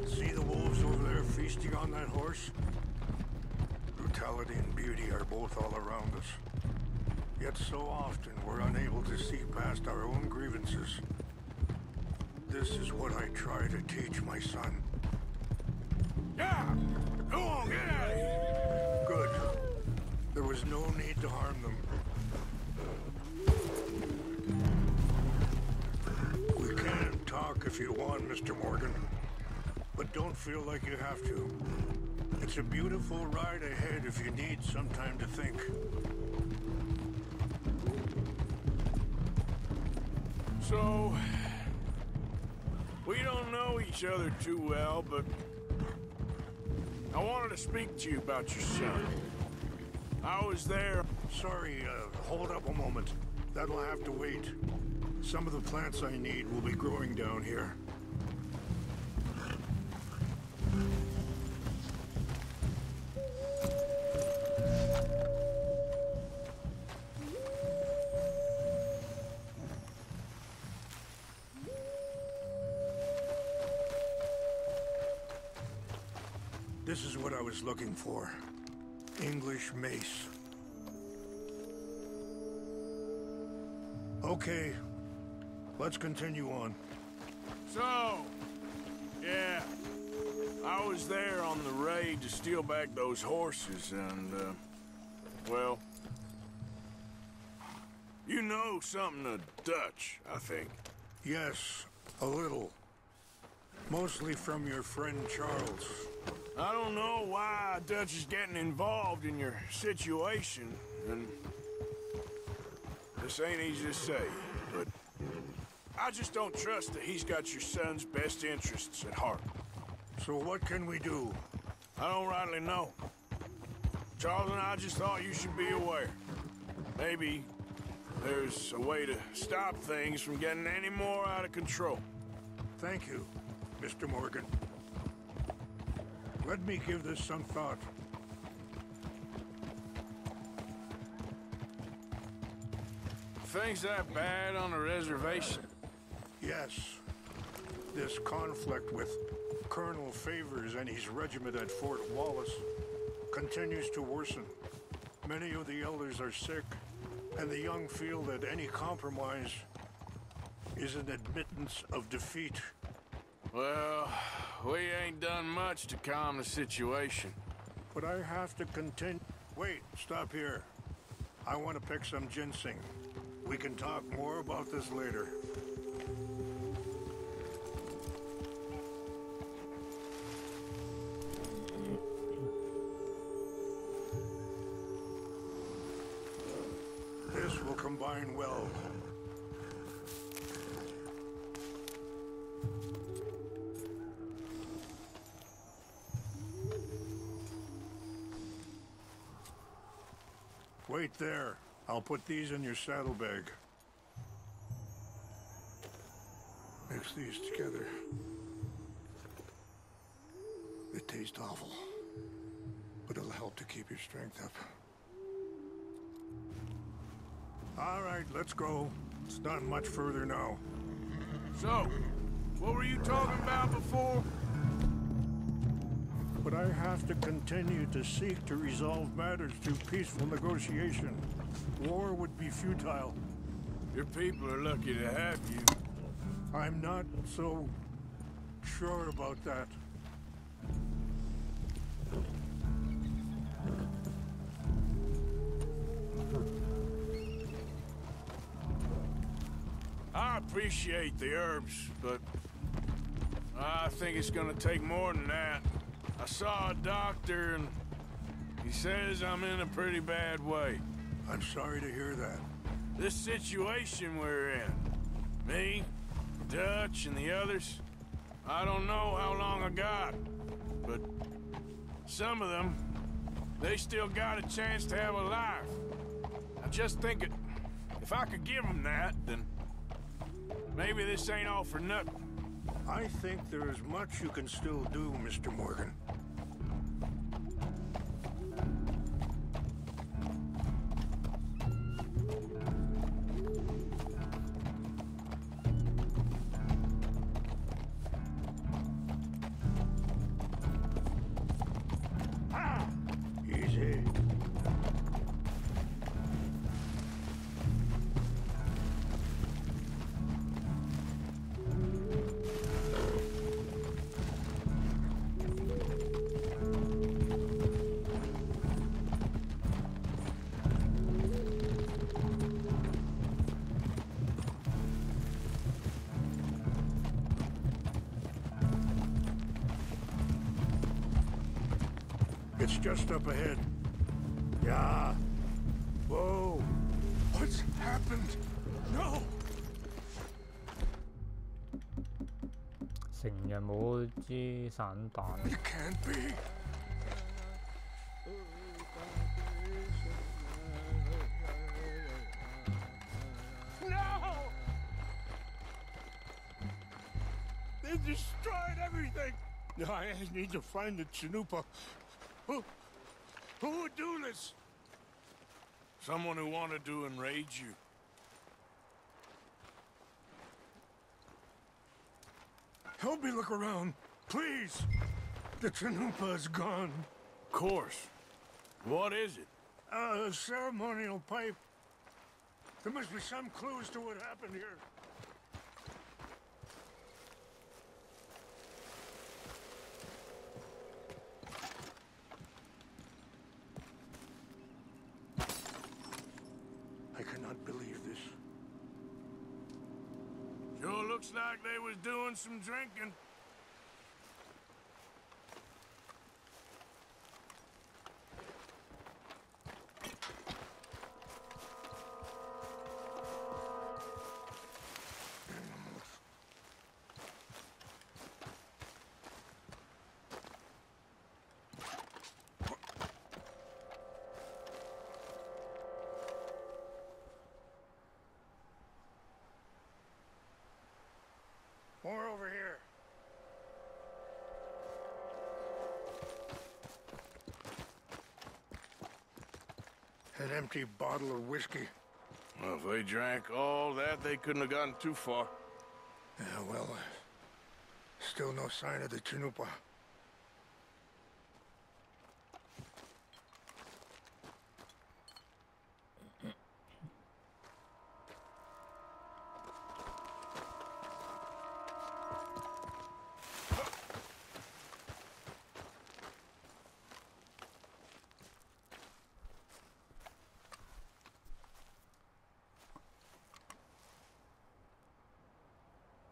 See the wolves over there feasting on that horse? Brutality and beauty are both all around us. Yet so often we're unable to see past our own grievances. This is what I try to teach my son. Yeah! Go on, get out of here! Good. There was no need to harm them. We can talk if you want, Mr. Morgan. But don't feel like you have to. It's a beautiful ride ahead if you need some time to think. So, we don't know each other too well, but I wanted to speak to you about your son. I was there. Sorry, hold up a moment. That'll have to wait. Some of the plants I need will be growing down here. This is what I was looking for. English mace. Okay, let's continue on. So, yeah, I was there on the raid to steal back those horses and, well, you know something of Dutch, I think. Yes, a little. Mostly from your friend Charles. I don't know why Dutch is getting involved in your situation, and this ain't easy to say, but I just don't trust that he's got your son's best interests at heart. So what can we do? I don't rightly know. Charles and I just thought you should be aware. Maybe there's a way to stop things from getting any more out of control. Thank you, Mr. Morgan. Let me give this some thought. Things that bad on the reservation? Yes. This conflict with Colonel Favors and his regiment at Fort Wallace continues to worsen. Many of the elders are sick, and the young feel that any compromise is an admittance of defeat. Well, we ain't done much to calm the situation. But I have to continue. Wait, stop here. I want to pick some ginseng. We can talk more about this later. This will combine well. Wait there. I'll put these in your saddlebag. Mix these together. They taste awful, but it'll help to keep your strength up. All right, let's go. It's not much further now. So, what were you talking about before? But I have to continue to seek to resolve matters through peaceful negotiation. War would be futile. Your people are lucky to have you. I'm not so sure about that. I appreciate the herbs, but I think it's gonna take more than that. I saw a doctor and he says I'm in a pretty bad way. I'm sorry to hear that. This situation we're in, me, Dutch, and the others, I don't know how long I got, but some of them, they still got a chance to have a life. I just think if I could give them that, then maybe this ain't all for nothing. I think there is much you can still do, Mr. Morgan. Easy. It's just up ahead. Yeah. Whoa. What's happened? No. 成日冇支散彈。 It can't be. destroyed everything. I need to find the Chanupa. Who would do this? Someone who wanted to enrage you. Help me look around, please. The Chanupa is gone. Of course. What is it? A ceremonial pipe. There must be some clues to what happened here. I cannot believe this. Sure looks like they was doing some drinking. More over here. An empty bottle of whiskey. Well, if they drank all that, they couldn't have gotten too far. Yeah, well, still no sign of the Chanupa.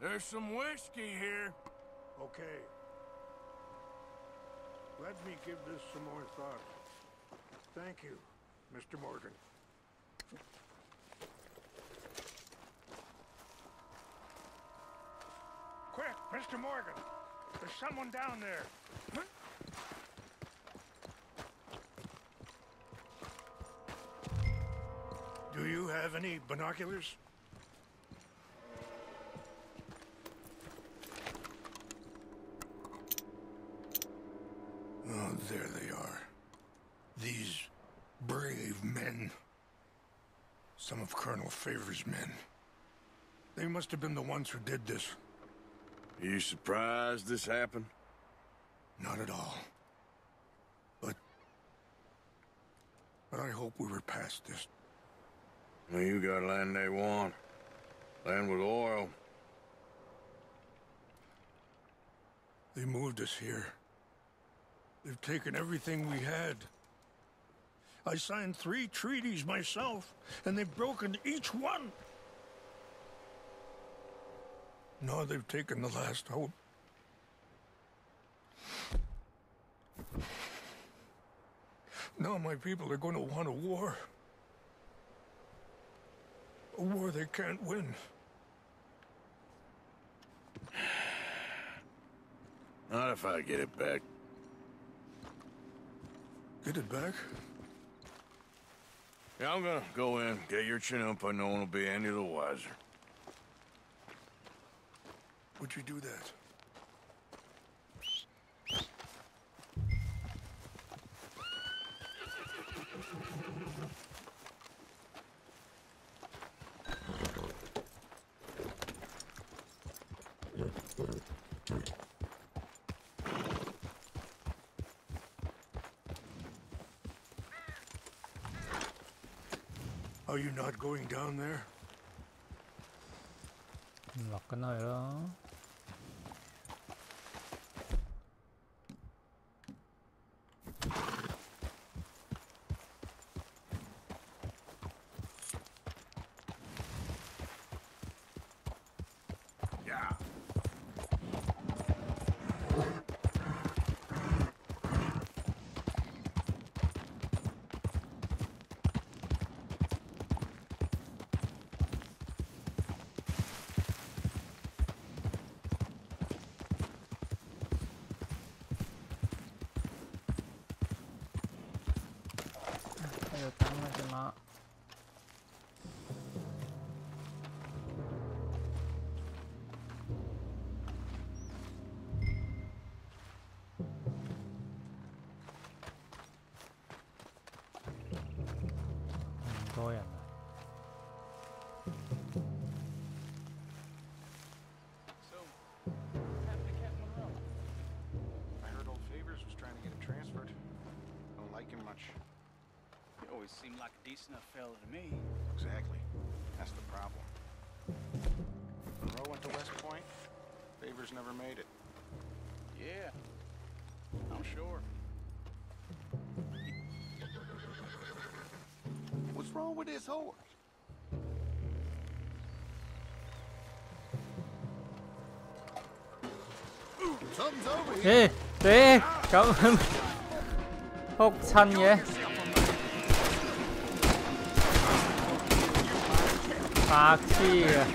There's some whiskey here. Okay. Let me give this some more thought. Thank you, Mr. Morgan. Quick, Mr. Morgan. There's someone down there. Huh? Do you have any binoculars? Oh, there they are. These brave men. Some of Colonel Favor's men. They must have been the ones who did this. Are you surprised this happened? Not at all. But I hope we were past this. Well, you got land they want. Land with oil. They moved us here. They've taken everything we had. I signed 3 treaties myself, and they've broken each one. Now they've taken the last hope. Now my people are going to want a war. A war they can't win. Not if I get it back. Get it back? Yeah, I'm gonna go in, get your Chanupa, no one will be any the wiser. Would you do that? Are you not going down there? Lọt cái nơi đó. Yeah. Ayo tama cho nó. 多人啊。I heard old Favors was trying to get him transferred. Don't like him much. He always seemed like a decent enough fella to me. Exactly. That's the problem. Monroe went to West Point. Favors never made it. Yeah, I'm sure. What's wrong with this horse? Something's over here. 咦，咁仆親嘅，白痴啊！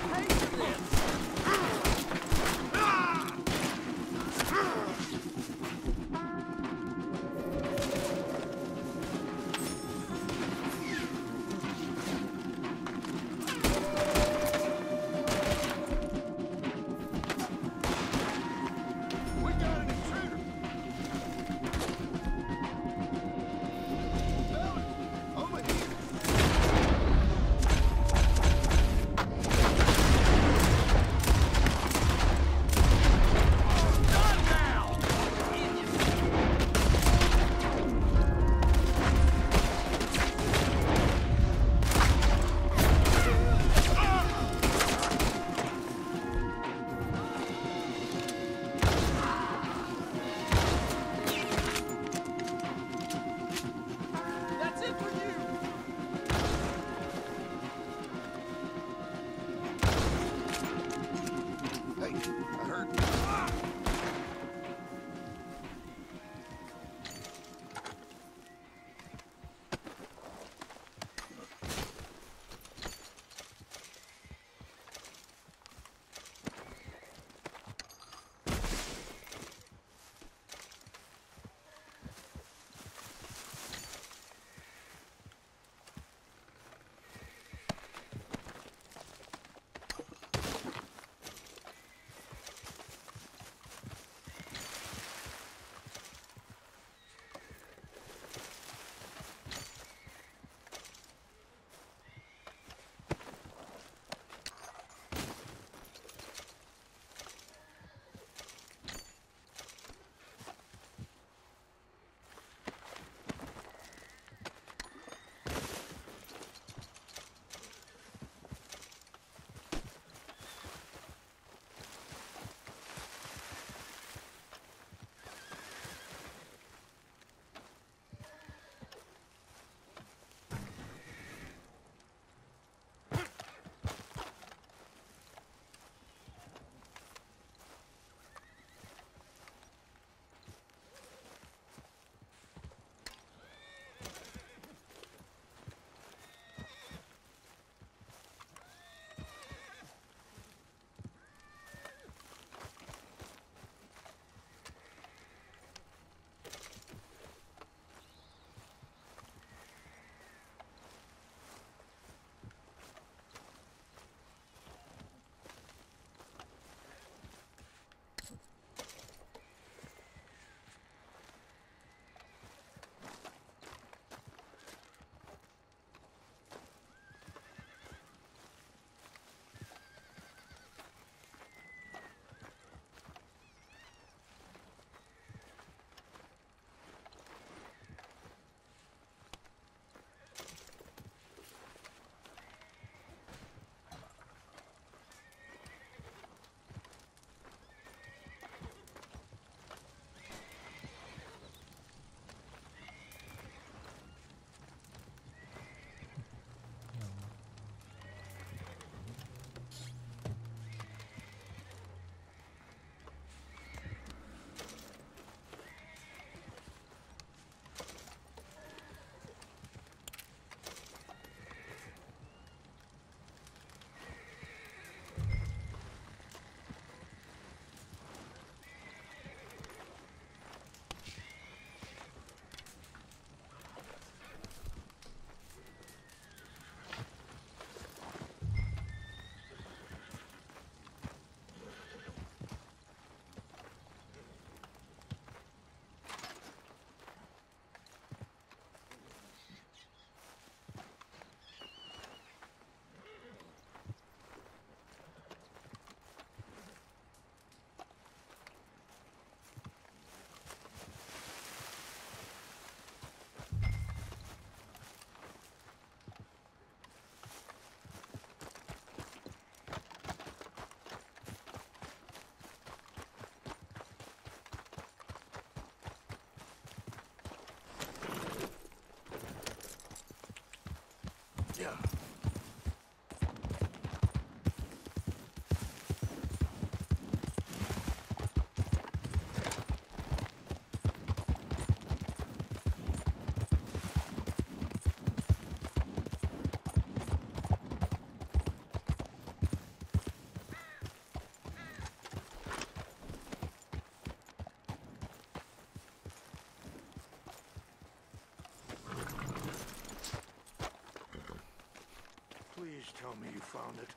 Please tell me you found it.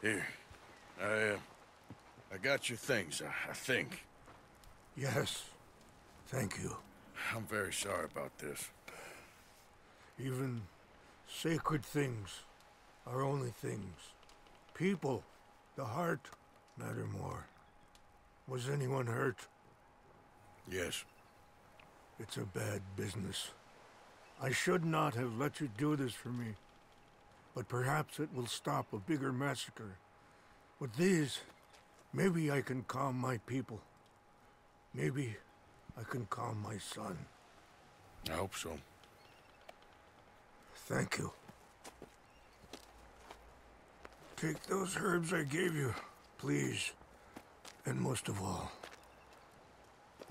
Here. I got your things, I think. Yes. Thank you. I'm very sorry about this. Even sacred things are only things. People, the heart, matter more. Was anyone hurt? Yes. It's a bad business. I should not have let you do this for me. But perhaps it will stop a bigger massacre. With these, maybe I can calm my people. Maybe I can calm my son. I hope so. Thank you. Take those herbs I gave you, please. And most of all,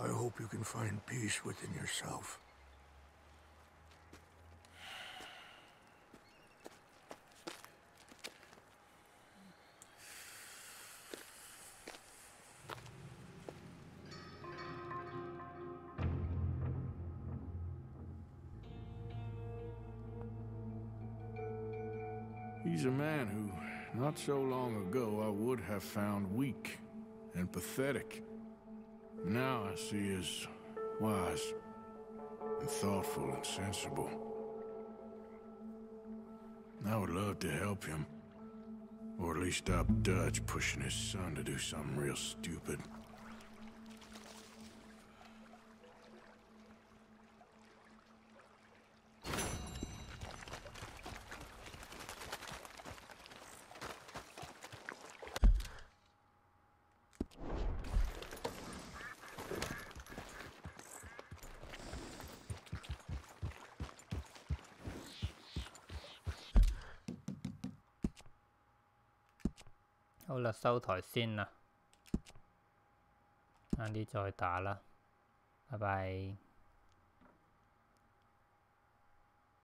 I hope you can find peace within yourself. He's a man who, not so long ago, I would have found weak and pathetic. Now I see as wise and thoughtful and sensible. I would love to help him, or at least stop Dutch pushing his son to do something real stupid.好啦，收台先啦，晏啲再打啦，拜拜。